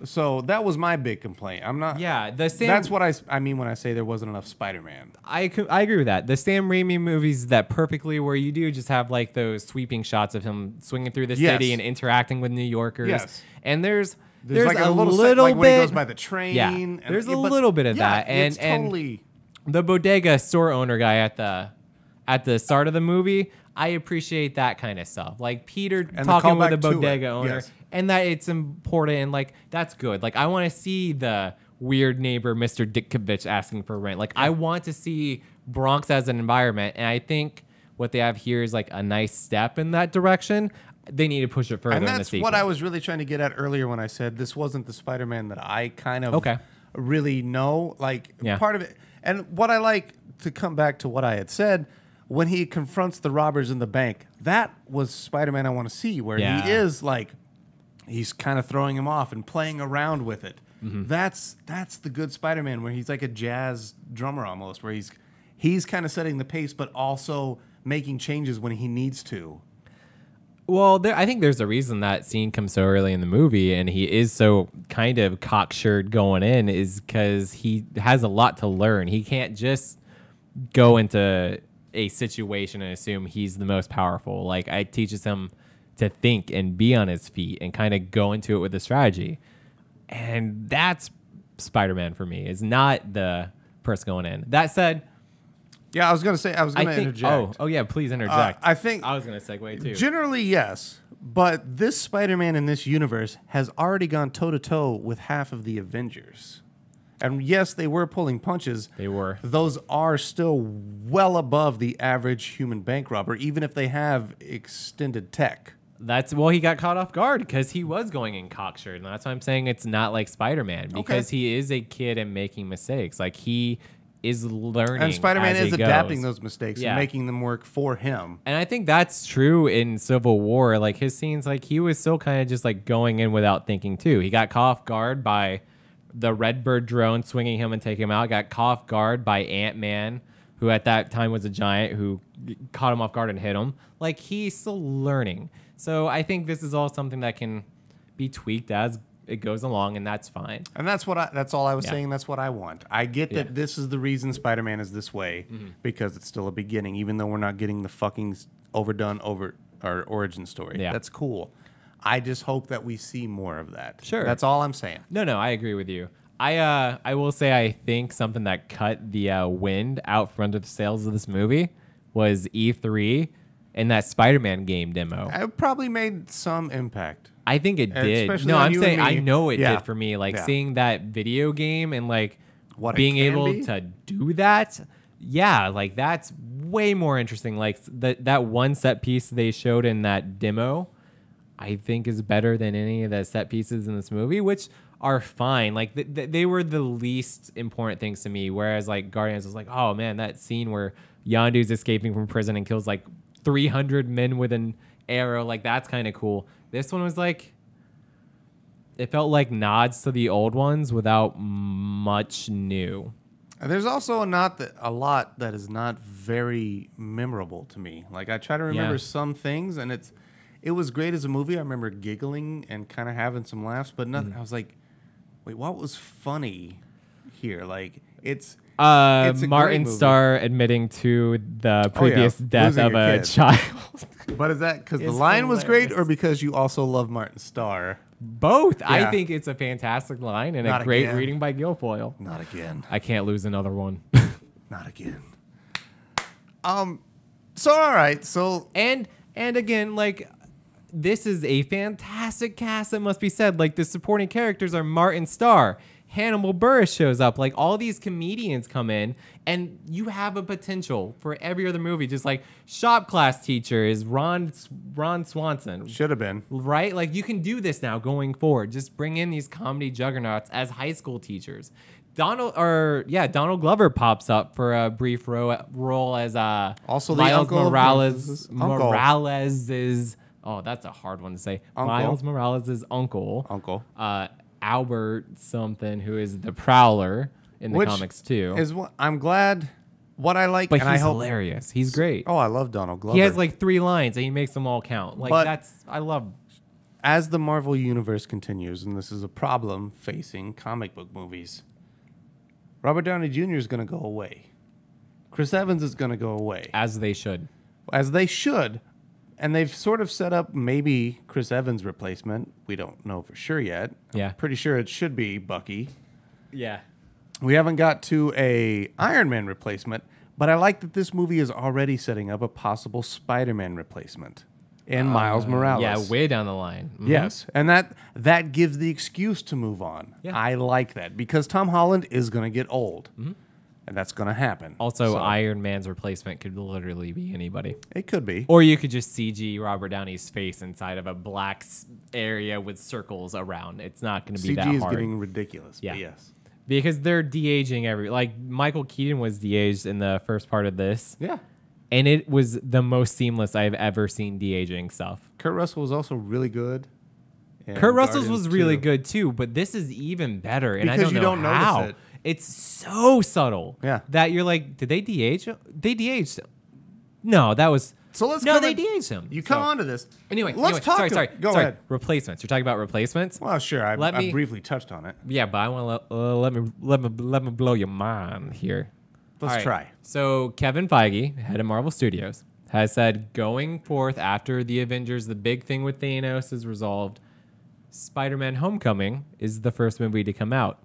So that was my big complaint. I'm not.
Yeah, the Sam.
That's what I mean when I say there wasn't enough Spider-Man.
I agree with that. The Sam Raimi movies that perfectly where you do just have like those sweeping shots of him swinging through the
Yes.
city and interacting with New Yorkers.
Yes.
And there's
like
a
little
little
like
bit
when he goes by the train.
Yeah,
and-
there's a
but-
little bit of
yeah,
that, and
it's totally.
the bodega store owner guy at the start of the movie, I appreciate that kind of stuff. Like Peter
the
talking with
callback
the
to it,
bodega owner,
yes.
and that it's important, and like that's good. Like I want to see the weird neighbor, Mr. Ditkovich, asking for rent. Like I want to see Bronx as an environment, and I think what they have here is like a nice step in that direction. They need to push it further.
And
in the
that's
sequel.
what I was really trying to get at earlier when I said this wasn't the Spider-Man that I kind of really know. Like
Yeah.
part of it, and what I like to come back to what I had said when he confronts the robbers in the bank. That was Spider-Man I want to see, where
Yeah.
he is like he's kind of throwing him off and playing around with it.
Mm-hmm.
That's the good Spider-Man, where he's like a jazz drummer almost, where he's kind of setting the pace, but also making changes when he needs to.
Well, I think there's a reason that scene comes so early in the movie, and he is so kind of cocksured going in, is because he has a lot to learn. He can't just go into a situation and assume he's the most powerful. Like, it teaches him to think and be on his feet and kind of go into it with a strategy. And that's Spider-Man for me, is not the person going in. That said,
Yeah, I was going to interject.
Oh yeah, please interject.
I think
I was going to segue too.
generally, yes. But this Spider-Man in this universe has already gone toe-to-toe with half of the Avengers. And yes, they were pulling punches.
They were.
Those are still well above the average human bank robber, even if they have extended tech.
He got caught off guard because he was going in cockshirt, and that's why I'm saying it's not like Spider-Man because he is a kid and making mistakes. Like he is learning,
and Spider-Man
as
is
he
adapting
goes.
those mistakes
Yeah.
and making them work for him.
And I think that's true in Civil War. Like his scenes, like he was still kind of just like going in without thinking too. He got caught off guard by the Redbird drone swinging him and taking him out. Got caught off guard by Ant-Man, who at that time was a giant who caught him off guard and hit him. Like he's still learning. So I think this is all something that can be tweaked as it goes along, and that's fine.
And that's all I was
Yeah.
saying. That's what I want. I get that this is the reason Spider-Man is this way because it's still a beginning, even though we're not getting the fucking overdone our origin story.
Yeah.
That's cool. I just hope that we see more of that.
Sure.
That's all I'm saying.
No, I agree with you. I will say I think something that cut the wind out from under the sails of this movie was E3 and that Spider-Man game demo.
It probably made some impact.
I think it did.
Especially
No,
on
I'm
you
saying
and
I
me.
know it
Yeah.
did for me. Like
Yeah.
seeing that video game and like
What it
being
can
able
be?
to do that. Yeah, like that's way more interesting. Like that one set piece they showed in that demo, I think is better than any of the set pieces in this movie, which are fine. Like they were the least important things to me. Whereas like Guardians was like, oh man, that scene where Yondu's escaping from prison and kills like 300 men with an arrow, like that's kind of cool. This one was like, it felt like nods to the old ones without much new.
And there's also a lot that is not very memorable to me. Like I try to remember
Yeah.
some things, and it was great as a movie. I remember giggling and kind of having some laughs, but nothing. I was like, wait, what was funny here? Like it's a great
Martin
movie.
Starr admitting to the previous death
losing
of
your
a
kid.
child.
But is that because the
It's
line was great, or
hilarious.
because you also love Martin Starr?
Both. I
Yeah.
think it's a fantastic line and
Not
a great
again.
reading by Guilfoyle.
Not again.
I can't lose another one.
Not again. So all right. So
and again, like this is a fantastic cast, it must be said. Like the supporting characters are Martin Starr. Hannibal Buress shows up. Like all these comedians come in, and you have a potential for every other movie. Just like shop class teacher is Ron Swanson.
should have been.
Right? Like you can do this now going forward. Just bring in these comedy juggernauts as high school teachers. Donald Glover pops up for a brief role as
Also the
Miles
uncle of
Morales.
uncle.
Morales is that's a hard one to say.
Uncle.
Miles Morales' uncle.
Uncle.
Albert something, who is the Prowler in the
Which
comics too.
Is what I'm glad. What I like,
But
and
he's
I hope.
hilarious. He's great.
Oh, I love Donald Glover.
He has like 3 lines and he makes them all count. Like
But-
I love.
As the Marvel universe continues, and this is a problem facing comic book movies, Robert Downey Jr. is going to go away. Chris Evans is going to go away,
As they should.
as they should. And they've sort of set up maybe Chris Evans' replacement. We don't know for sure yet.
Yeah.
I'm pretty sure it should be Bucky.
Yeah.
We haven't got to a Iron Man replacement, but I like that this movie is already setting up a possible Spider-Man replacement in Miles Morales.
Yeah, way down the line. Mhm.
Yes, and that gives the excuse to move on.
Yeah.
I like that because Tom Holland is going to get old, and that's going to happen.
Also,
So,
Iron Man's replacement could literally be anybody.
it could be.
Or you could just CG Robert Downey's face inside of a black area with circles around. It's not going to be
CG
that
is
hard.
getting ridiculous.
Yeah.
But yes.
Because they're de-aging like Michael Keaton was de-aged in the first part of this.
Yeah.
And it was the most seamless I've ever seen de-aging stuff.
Kurt Russell was also really good. in
Kurt Russell's was
Guardians
really
2.
good too, but this is even better. And I
Because
don't
you
know
don't notice
how.
it.
It's so subtle.
Yeah.
That you're like, did they de-age him? They de-aged him. No, that was...
So let's
No,
come
they
in-
de-aged him.
You come
So-
on to this.
Anyway,
let's talk.
Sorry.
Go
sorry.
ahead.
Replacements. You're talking about replacements?
Well, sure. I
Let me-
briefly touched on it.
Yeah, but I want to let me blow your mind here.
Let's
All right.
try.
So Kevin Feige, head of Marvel Studios, has said going forth after the Avengers, the big thing with Thanos is resolved. Spider-Man: Homecoming is the first movie to come out.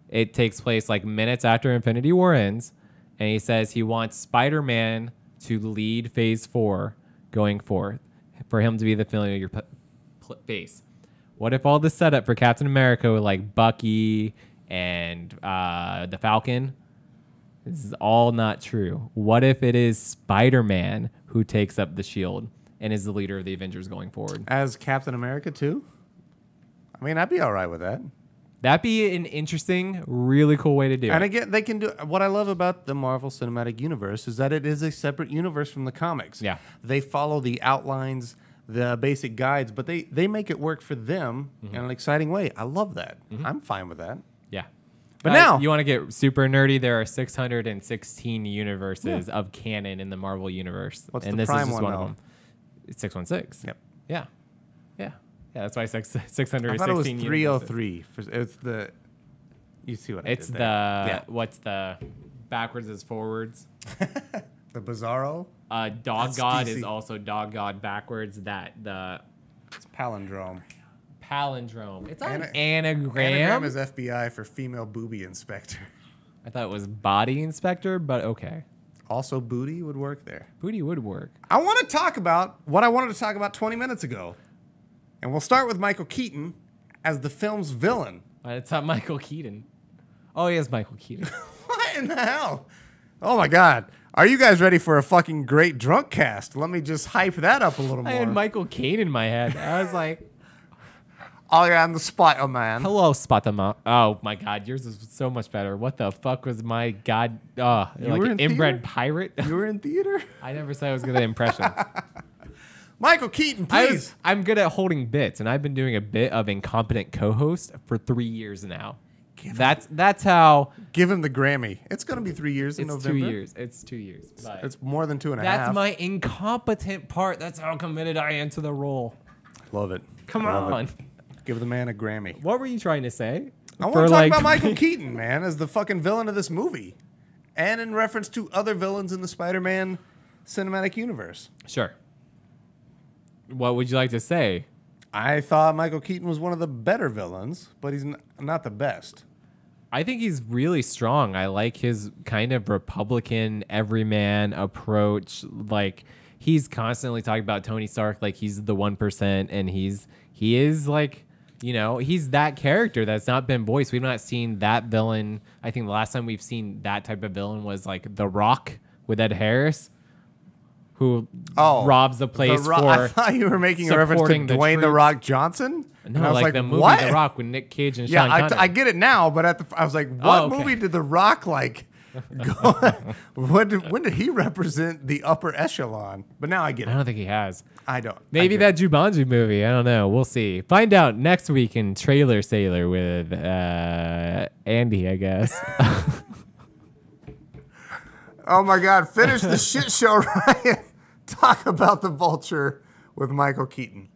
It takes place like minutes after Infinity War ends, and he says he wants Spider-Man to lead Phase 4 going forth, for him to be the familiar face. What if all the setup for Captain America with like Bucky and the Falcon? This is all not true. What if it is Spider-Man who takes up the shield? and is the leader of the Avengers going forward.
As Captain America too? I mean, I'd be all right with that.
That'd be an interesting, really cool way to do
And
it.
again, they can do what I love about the Marvel Cinematic Universe is that it is a separate universe from the comics.
Yeah.
They follow the outlines, the basic guides, but they make it work for them in an exciting way. I love that. I'm fine with that.
Yeah.
But now-
you want to get super nerdy? There are 616 universes of canon in the Marvel universe.
What's
and
the
this
prime
is just
one,
one
though?
of them. It's 616.
Yep.
Yeah. Yeah. Yeah, that's why 616
I thought it was
universes.
303. It's the. You see what I
It's
did
the
there.
what's the backwards is forwards.
The Bizarro.
Dog
That's
God
DC.
is also Dog God backwards. That the
It's palindrome.
palindrome. It's an
Anagram
anagram.
is FBI for female booby inspector.
I thought it was body inspector, but okay.
Also, booty would work there.
Booty would work.
I want to talk about what I wanted to talk about 20 minutes ago. And we'll start with Michael Keaton as the film's villain.
It's not Michael Keaton. Oh, he is Michael Keaton.
What in the hell? Oh my God. Are you guys ready for a fucking great drunk cast? Let me just hype that up a little more.
I had Michael Caine in my head. I was like,
Oh yeah, I'm the Spider-Man.
hello, Spotama. Oh my God, yours is so much better. What the fuck was my God? Like
were
an
in
inbred
theater?
pirate?
You were in theater?
I never said I was good at impressions.
Michael Keaton, please.
I'm good at holding bits, and I've been doing a bit of incompetent co-host for 3 years now. That's how.
Give him the Grammy. It's going to be 3 years in
It's
November.
2 years. It's 2 years. But
It's more than 2.5.
that's my incompetent part. That's how committed I am to the role.
Love it.
Come
Love
on.
it. Give the man a Grammy.
What were you trying to say?
I want
For,
to talk
like-
about Michael Keaton, man, as the fucking villain of this movie. And in reference to other villains in the Spider-Man cinematic universe.
Sure. What would you like to say?
I thought Michael Keaton was one of the better villains, but he's not the best.
I think he's really strong. I like his kind of Republican everyman approach. Like he's constantly talking about Tony Stark like he's the 1%, and he is like, you know, he's that character that's not been voiced. We've not seen that villain. I think the last time we've seen that type of villain was like The Rock with Ed Harris, who robs the place for.
I thought you were making a reference to
supporting the
Dwayne The
troops.
Rock Johnson.
No,
And I was
like the movie
what?
The Rock with Nick Cage and
Yeah,
Sean Connery.
I get it now, but I was like, what
okay.
movie did The Rock like? Go, when did he represent the upper echelon? But now I get
I
it.
don't think he has.
I don't.
Maybe
I get
that Jumanji movie. I don't know. We'll see. Find out next week in Trailer Sailor with Andy, I guess.
it. Oh my God! Finish the shit show, Ryan. Talk about the Vulture with Michael Keaton,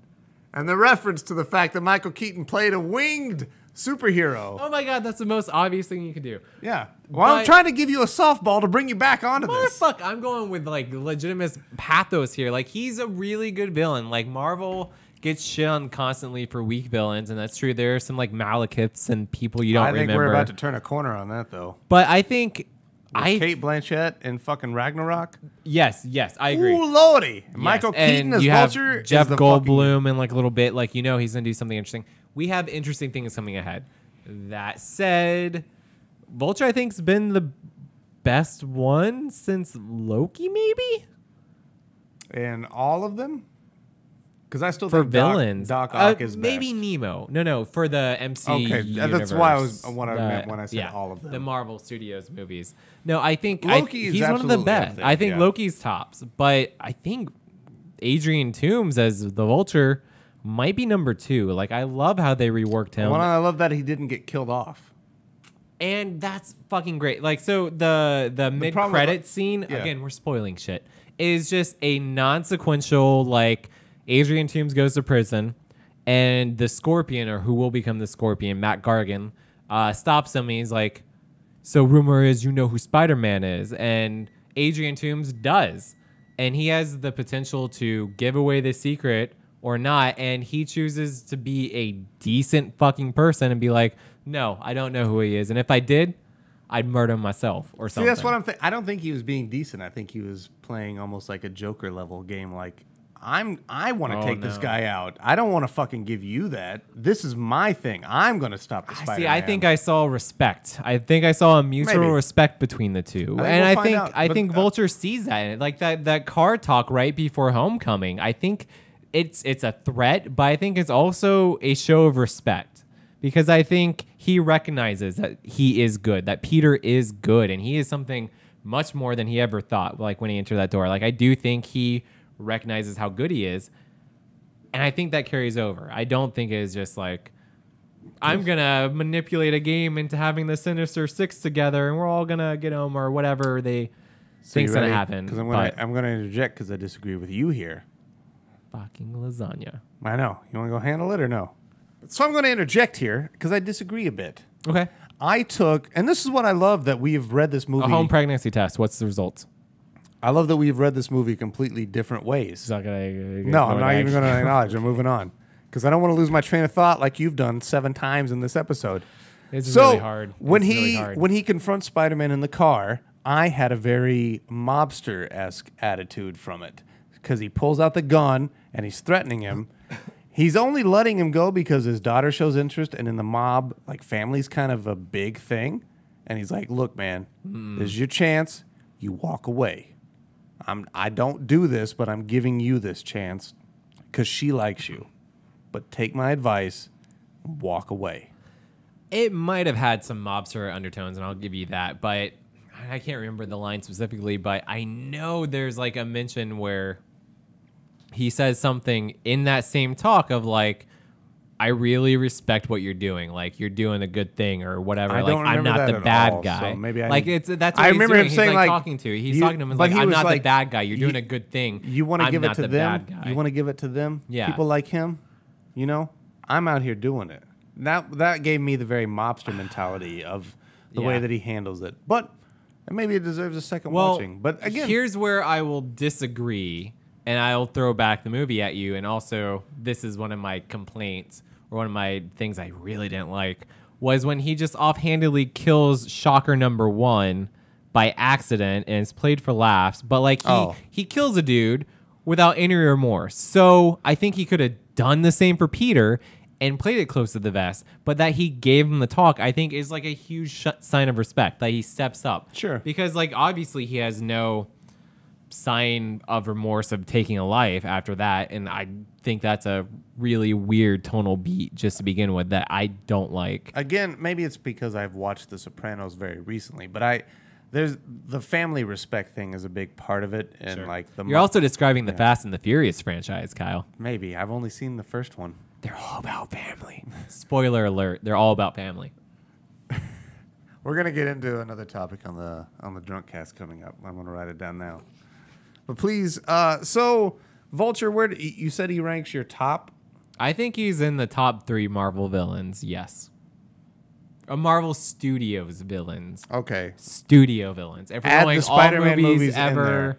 and the reference to the fact that Michael Keaton played a winged superhero.
Oh my God, that's the most obvious thing you can do.
Yeah. Well, I'm
But-
trying to give you a softball to bring you back onto this.
Motherfuck, I'm going with like legitimate pathos here. Like he's a really good villain. Like Marvel gets shit on constantly for weak villains, and that's true. There are some like Malekiths and people you don't
I think
remember.
we're about to turn a corner on that, though.
But I think
Kate Blanchett in fucking Ragnarok.
yes, I agree.
Ooh, lordy. Michael
Yes,
Keaton
and
as
you have
Vulture.
Jeff
is the
Goldblum and like a little bit, like you know he's gonna do something interesting. We have interesting things coming ahead. That said, Vulture I think's been the best one since Loki, maybe
in all of them. Because I still
for
think
villains.
Doc Ock is
maybe
best.
Nemo. No, for the MC.
Okay, that's why I was what I meant when I said
yeah,
all of them.
The Marvel Studios movies. No, I think
Loki is
he's one of the
absolutely up
best.
there,
I think
yeah.
Loki's tops, but I think Adrian Toomes as the Vulture might be number 2. Like I love how they reworked him.
Well, I love that he didn't get killed off.
And that's fucking great. Like, so the mid
problem
credit
with-
scene,
yeah.
again, we're spoiling shit, is just a non sequential, like, Adrian Toomes goes to prison, and the Scorpion, or who will become the Scorpion, Matt Gargan, stops him, and he's like, so rumor is you know who Spider-Man is. And Adrian Toomes does. And he has the potential to give away the secret or not, and he chooses to be a decent fucking person and be like, no, I don't know who he is, and if I did, I'd murder him myself or
See,
something.
that's what I'm thinking. I don't think he was being decent. I think he was playing almost like a Joker level game. Like, I want to
Oh,
take this
no.
guy out. I don't want to fucking give you that. This is my thing. I'm going to stop the Spider-Man.
See, I think I saw respect. I think I saw a mutual
Maybe.
respect between the two,
I think
and
we'll
I
find
think
out,
I
but,
think Vulture sees that in it. Like that car talk right before Homecoming. I think it's a threat, but I think it's also a show of respect because I think he recognizes that he is good, that Peter is good, and he is something much more than he ever thought. Like when he entered that door, like I do think he recognizes how good he is. And I think that carries over. I don't think it's just like, I'm going to manipulate a game into having the Sinister Six together and we're all going to get them or whatever they think's going to happen.
Because
But
I'm going to interject because I disagree with you here.
fucking lasagna.
I know. You want to go handle it or no? So I'm going to interject here because I disagree a bit.
Okay.
I took, and this is what I love that we've read this movie.
A home pregnancy test. What's the results?
I love that we've read this movie completely different ways.
It's not gonna,
No, I'm not even going to acknowledge. I'm moving on because I don't want to lose my train of thought like you've done 7 times in this episode.
It's
So
really hard.
when
It's
he
really hard.
when he confronts Spider-Man in the car, I had a very mobster-esque attitude from it because he pulls out the gun and he's threatening him. He's only letting him go because his daughter shows interest, and in the mob, like family's kind of a big thing. And he's like, "Look, man, this is your chance. You walk away. I don't do this, but I'm giving you this chance because she likes you. But take my advice, and walk away."
It might have had some mobster undertones, and I'll give you that. But I can't remember the line specifically, but I know there's like a mention where he says something in that same talk of like, I really respect what you're doing. Like you're doing a good thing or whatever.
I
Like
don't
I'm
remember
not
that
the
at
bad
all,
guy.
so maybe I
like
need-
it's that's what
I
he's
remember
doing.
him
He's
saying,
like
like,
talking to. He's
you-
talking to him. He's
but
like,
he
I'm
was
not the
like,
bad guy. You're doing
you-
a good thing.
You want to
I'm
give it
not
to
the
them?
bad guy.
You want to give it to them?
Yeah.
People like him? You know? I'm out here doing it. That gave me the very mobster mentality of the way
Yeah.
that he handles it. But maybe it deserves a second
Well,
watching. But again,
here's where I will disagree, and I'll throw back the movie at you. And also, this is one of my complaints, or one of my things I really didn't like, was when he just offhandedly kills Shocker number 1 by accident, and it's played for laughs. But like he kills a dude without any remorse. So I think he could have done the same for Peter and played it close to the vest, but that he gave him the talk, I think is like a huge sign of respect that he steps up.
Sure.
Because like obviously he has no sign of remorse of taking a life after that, and I think that's a really weird tonal beat just to begin with that I don't like.
again, maybe it's because I've watched The Sopranos very recently, but there's the family respect thing is a big part of it, and like the
You're also describing the Fast and the Furious franchise, Kyle.
maybe I've only seen the first one.
They're all about family. Spoiler alert, they're all about family.
We're gonna get into another topic on the drunk cast coming up. I'm gonna write it down now. But please, so Vulture, where you said he ranks your top?
I think he's in the top 3 Marvel villains, yes. Marvel Studios villains.
Okay.
Studio villains. If we're
Add
going
the Spider-Man
all
movies in
ever.
there.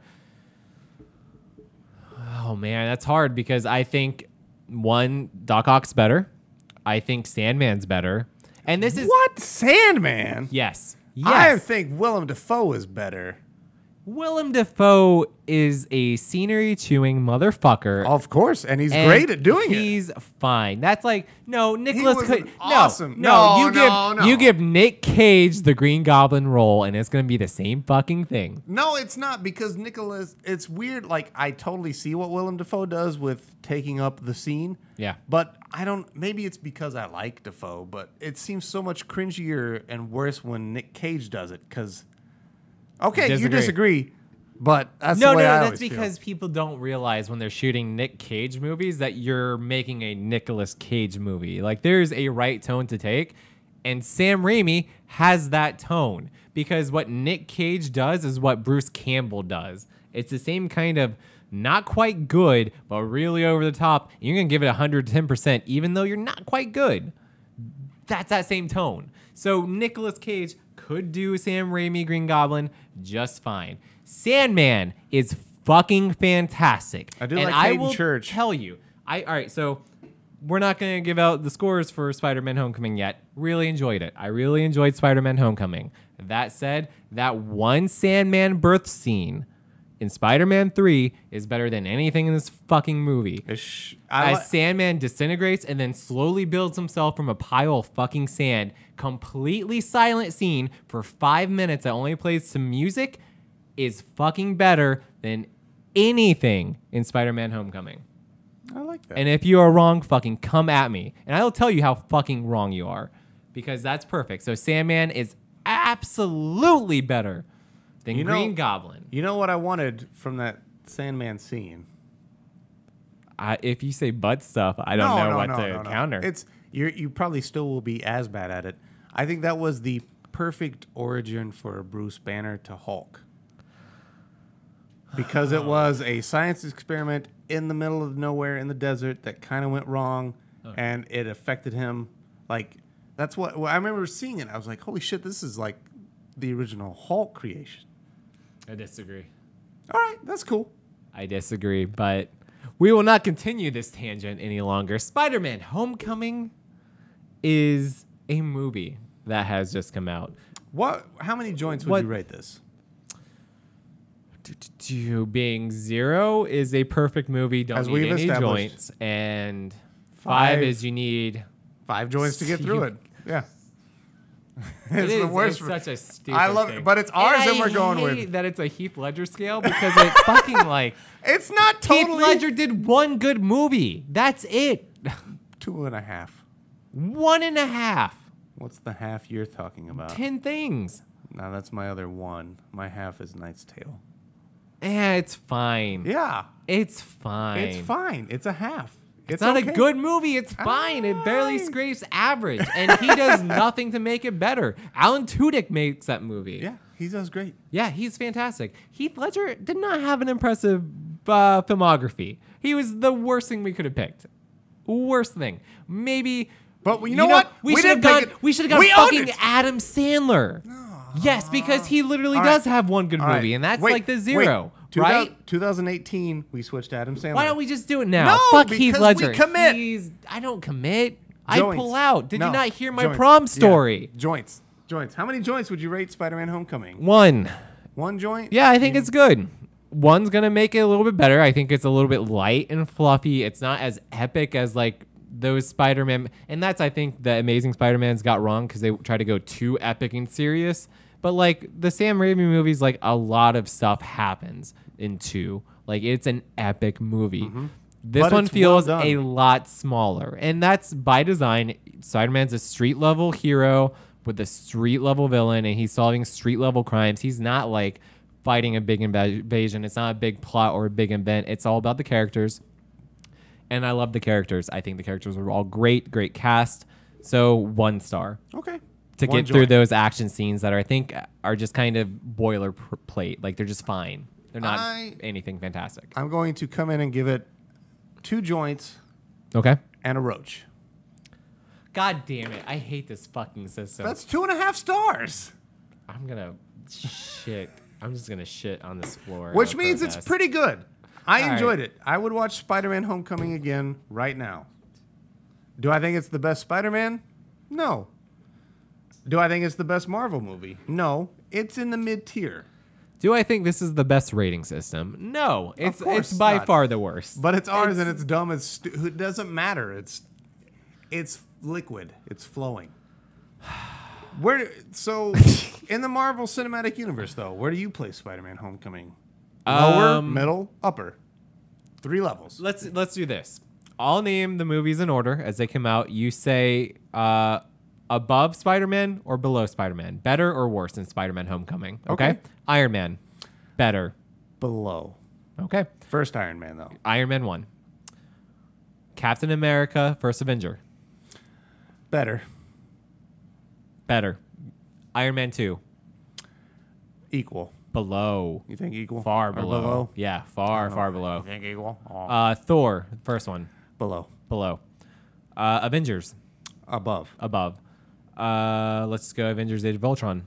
Oh man, that's hard because I think Doc Ock's better. I think Sandman's better. And this is
What? Sandman?
yes.
I
Yes.
think Willem Dafoe is better.
Willem Dafoe is a scenery chewing motherfucker.
Of course, and he's
and
great at doing it.
He's fine. That's like no Nicholas.
was
Cage.
awesome.
No,
No,
you give Nick Cage the Green Goblin role, and it's gonna be the same fucking thing.
No, it's not because Nicholas. It's weird. Like I totally see what Willem Dafoe does with taking up the scene.
Yeah.
But I don't. Maybe it's because I like Dafoe, but it seems so much cringier and worse when Nick Cage does it. Because okay, you disagree, but that's
No,
the way I
that's
always feel.
because people don't realize when they're shooting Nick Cage movies that you're making a Nicolas Cage movie. Like there's a right tone to take, and Sam Raimi has that tone because what Nick Cage does is what Bruce Campbell does. It's the same kind of not quite good, but really over the top. You're gonna give it 110%, even though you're not quite good. That's that same tone. So Nicolas Cage could do Sam Raimi Green Goblin just fine. Sandman is fucking fantastic.
I do
and
like
I
Hayden
will
Church.
tell you. All right, so we're not going to give out the scores for Spider-Man Homecoming yet. Really enjoyed it. I really enjoyed Spider-Man Homecoming. That said, that one Sandman birth scene in Spider-Man 3 is better than anything in this fucking movie. As Sandman disintegrates and then slowly builds himself from a pile of fucking sand, completely silent scene for 5 minutes that only plays some music is fucking better than anything in Spider-Man Homecoming.
I like that.
And if you are wrong, fucking come at me. And I will tell you how fucking wrong you are. Because that's perfect. So Sandman is absolutely better than Green Goblin.
You know what I wanted from that Sandman scene?
If you say butt stuff, I don't know what to counter.
It's you probably still will be as bad at it. I think that was the perfect origin for Bruce Banner to Hulk. Because it was a science experiment in the middle of nowhere in the desert that kind of went wrong, and it affected him. Like, that's what I remember seeing it. I was like, holy shit, this is like the original Hulk creation.
I disagree.
All right, that's cool.
I disagree, but we will not continue this tangent any longer. Spider-Man Homecoming is a movie that has just come out.
How many joints would you rate this?
Being 0 is a perfect movie. Don't need any joints. And 5 is you need
5 joints to get through it. Yeah.
It's the worst. It's such a stupid
I love
thing.
it, but it's ours and we're going with.
I hate that it's a Heath Ledger scale because it fucking like
it's not totally.
Heath Ledger did one good movie. That's it.
2.5.
1.5.
What's the half you're talking about?
10 things.
No, that's my other one. My half is Knight's Tale.
It's fine.
Yeah.
It's fine.
It's fine. It's a half.
It's not a good movie. It's fine. It barely scrapes average. And he does nothing to make it better. Alan Tudyk makes that movie.
Yeah, he does great.
Yeah, he's fantastic. Heath Ledger did not have an impressive filmography. He was the worst thing we could have picked. Worst thing. Maybe.
But you know what?
We should have gone fucking Adam Sandler. Yes, because he literally does have one good movie, and that's like the 0, right?
2018, we switched to Adam Sandler.
Why don't we just do it now?
No,
Fuck
because
Heath Ledger.
we commit.
I don't commit.
Joints.
I pull out. Did you not hear my
Joints.
prom story?
Yeah. Joints. How many joints would you rate Spider-Man Homecoming?
1.
1 joint?
Yeah, I think it's good. 1's going to make it a little bit better. I think it's a little bit light and fluffy. It's not as epic as like those Spider-Man. And that's, I think, the Amazing Spider-Man's got wrong because they try to go too epic and serious. But like the Sam Raimi movies, like a lot of stuff happens in 2. Like it's an epic movie. Mm-hmm. This one feels a lot smaller. And that's by design. Spider-Man's a street level hero with a street level villain, and he's solving street level crimes. He's not like fighting a big invasion. It's not a big plot or a big event. It's all about the characters. And I love the characters. I think the characters were all great cast. So 1 star.
Okay.
To get through those action scenes that I think are just kind of boilerplate. Like they're just fine. They're not anything fantastic.
I'm going to come in and give it 2 joints.
Okay.
And a roach.
God damn it. I hate this fucking system.
That's 2.5 stars.
I'm going to shit. I'm just going to shit on this floor.
Which means it's pretty good. I enjoyed it. I would watch Spider-Man Homecoming again right now. Do I think it's the best Spider-Man? No. Do I think it's the best Marvel movie? No. It's in the mid-tier.
Do I think this is the best rating system? No. It's by far the worst.
But it's ours and it's dumb. It doesn't matter. It's liquid. It's flowing. So in the Marvel Cinematic Universe, though, where do you place Spider-Man Homecoming? Lower, middle, upper. 3 levels.
Let's do this. I'll name the movies in order as they come out. You say above Spider-Man or below Spider-Man? Better or worse than Spider-Man Homecoming? Okay. Iron Man. Better.
Below.
Okay.
First Iron Man, though.
Iron Man 1. Captain America, First Avenger.
Better.
Better. Iron Man 2.
Equal.
Below.
You think equal?
Far below. Yeah, far below.
You think equal?
Thor, first one.
Below.
Below. Avengers.
Above.
Let's go Avengers Age of Ultron.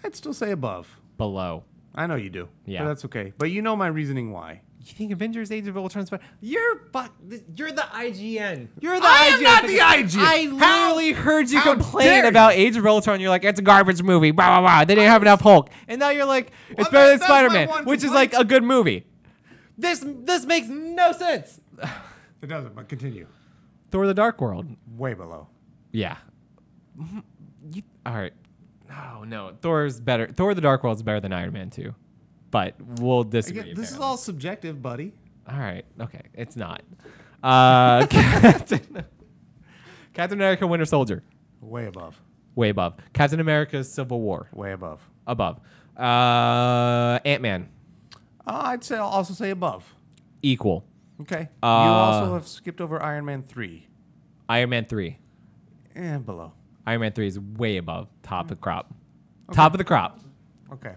I'd still say above.
Below.
I know you do.
Yeah.
But that's okay. But you know my reasoning why.
You think Avengers: Age of Ultron? You're the IGN. You're the
I
IGN.
am not the IGN.
I literally heard you
how
complain
dare
about Age of Ultron. You're like, it's a garbage movie. Blah blah blah. They didn't have enough Hulk, and now you're like, it's
Well,
better than
that's my
Spider-Man,
one
which is
complaint.
like a good movie. This makes no sense.
It doesn't, but continue.
Thor: The Dark World.
Way below.
Yeah. All right. Oh no, Thor's better. Thor: The Dark World's better than Iron Man 2, but we'll disagree.
Again, this is
apparently.
all subjective, buddy.
All right. Okay. It's not. Captain America: Winter Soldier.
Way above.
Way above. Captain America: Civil War.
Way above.
Above. Ant-Man.
I'd say I'll also say above.
Equal.
Okay. You also have skipped over Iron Man 3.
Iron Man 3.
And below.
Iron Man 3 is way above. Top of the crop. Top of the crop.
Okay.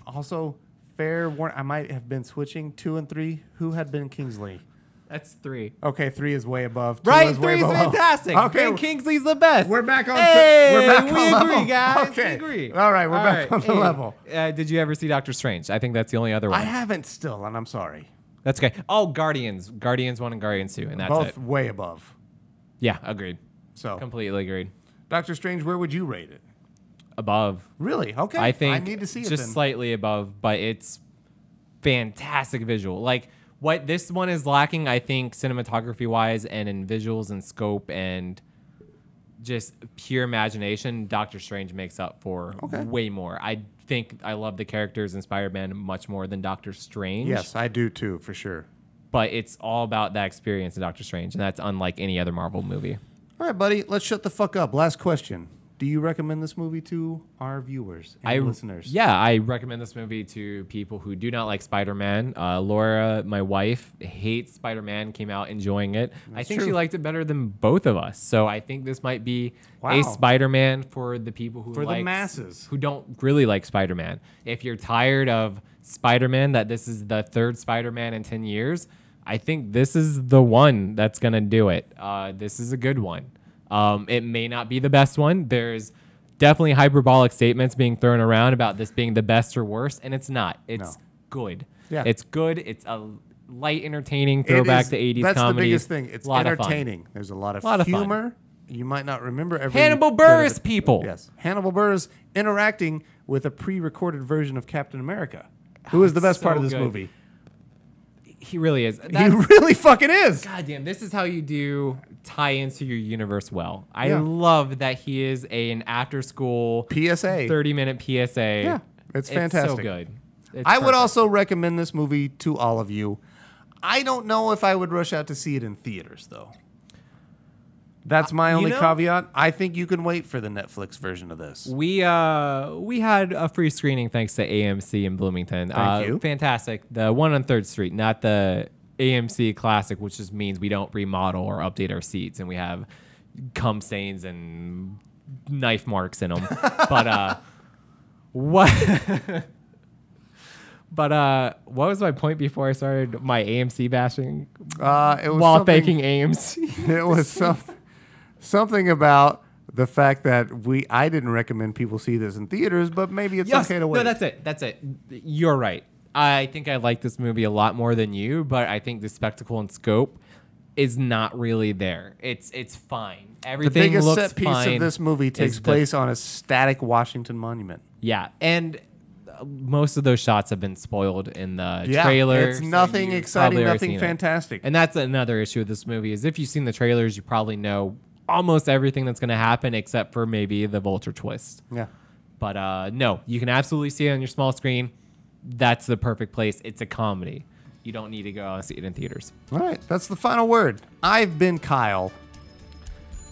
Also, fair warning, I might have been switching 2 and 3. Who had Ben Kingsley?
That's 3.
Okay, 3 is way above. 2
Right,
is way
3 is
below.
fantastic.
Okay,
Ben Kingsley's the best.
we're back on.
Hey,
we're back
we
on
agree,
level.
guys.
Okay,
We agree.
All right, we're back on the
Hey,
level.
Did you ever see Doctor Strange? I think that's the only other one.
I haven't still, and I'm sorry.
That's okay. Oh, Guardians. Guardians 1 and Guardians 2, and that's
Both
it.
way above.
Yeah, agreed.
So,
Completely agreed.
Doctor Strange, where would you rate it?
Above.
Really? Okay.
I think
I need to see it
just
then.
slightly above, but it's fantastic visual. Like what this one is lacking, I think, cinematography wise and in visuals and scope and just pure imagination, Doctor Strange makes up for way more. I think I love the characters in Spider-Man much more than Doctor Strange.
Yes, I do too, for sure.
But it's all about that experience in Doctor Strange, and that's unlike any other Marvel movie.
All right, buddy, let's shut the fuck up. Last question. Do you recommend this movie to our viewers and listeners?
Yeah, I recommend this movie to people who do not like Spider-Man. Laura, my wife, hates Spider-Man, came out enjoying it. I think she
true.
liked it better than both of us. So I think this might be
Wow.
a Spider-Man for the people who
For the masses.
who don't really like Spider-Man. If you're tired of Spider-Man, that this is the third Spider-Man in 10 years, I think this is the one that's going to do it. This is a good one. It may not be the best one. There's definitely hyperbolic statements being thrown around about this being the best or worst, and it's not. It's good.
Yeah.
It's good. It's a light, entertaining throwback to 80s
That's
comedy.
the biggest thing. It's
Lot of fun.
entertaining. There's a lot of
Lot of fun.
humor. You might not remember every
Hannibal
bit of
Buress,
it.
people.
Yes, Hannibal Buress interacting with a pre-recorded version of Captain America. Who is the best part of this
good.
movie?
He really is.
He really fucking is.
God damn, this is how you do tie into your universe well. I
Yeah.
love that he is an after-school
PSA.
30-minute PSA.
Yeah, it's
so
fantastic.
good. It's
I would
perfect.
also recommend this movie to all of you. I don't know if I would rush out to see it in theaters, though. That's my only caveat. I think you can wait for the Netflix version of this.
We had a free screening thanks to AMC in Bloomington.
Thank you.
Fantastic. The one on 3rd Street, not the AMC Classic, which just means we don't remodel or update our seats and we have cum stains and knife marks in them. But what? But what was my point before I started my AMC bashing?
It was
While
something-
thanking AMC.
It was something about the fact that I didn't recommend people see this in theaters, but maybe it's okay to wait.
No, that's it. That's it. You're right. I think I like this movie a lot more than you, but I think the spectacle and scope is not really there. It's fine.
The
Everything
biggest
looks
set piece
fine.
of this movie takes
is the-
place on a static Washington monument.
Yeah, and most of those shots have been spoiled in the
Yeah,
trailer.
it's
so
nothing
you've
exciting,
probably already
nothing
seen it.
fantastic.
And that's another issue with this movie is if you've seen the trailers, you probably know almost everything that's going to happen except for maybe the Vulture twist.
Yeah.
But no, you can absolutely see it on your small screen. That's the perfect place. It's a comedy. You don't need to go out and see it in theaters.
All right, that's the final word. I've been Kyle,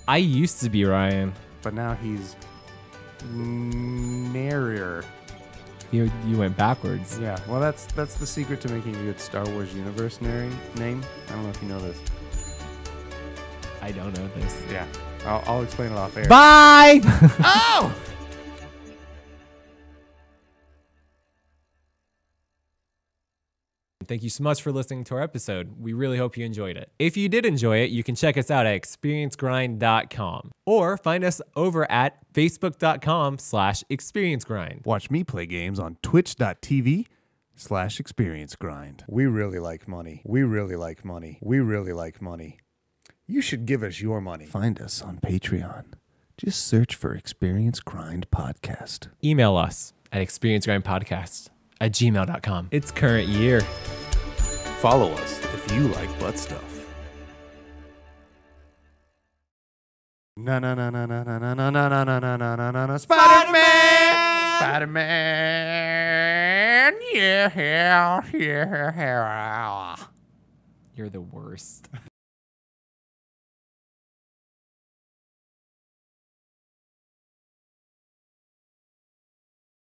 I used to be Ryan.
but now he's Narrier.
You went backwards.
Yeah, well, that's the secret to making a good Star Wars universe name. I don't know if you know this.
I don't know this.
Yeah, I'll explain it off air.
Bye!
Oh!
Thank you so much for listening to our episode. We really hope you enjoyed it. If you did enjoy it, you can check us out at experiencegrind.com or find us over at facebook.com/experiencegrind.
Watch me play games on twitch.tv patreon.com/experience grind. We really like money. We really like money. We really like money. You should give us your money. Find us on Patreon. Just search for Experience Grind Podcast.
Email us at experiencegrindpodcast@gmail.com. It's current year.
Follow us if you like butt stuff. No, no, no, no, no, no, no, no, no, no, no, no, no, no, no, no, Spider-Man! Spider-Man! Yeah, yeah, yeah.
You're the worst.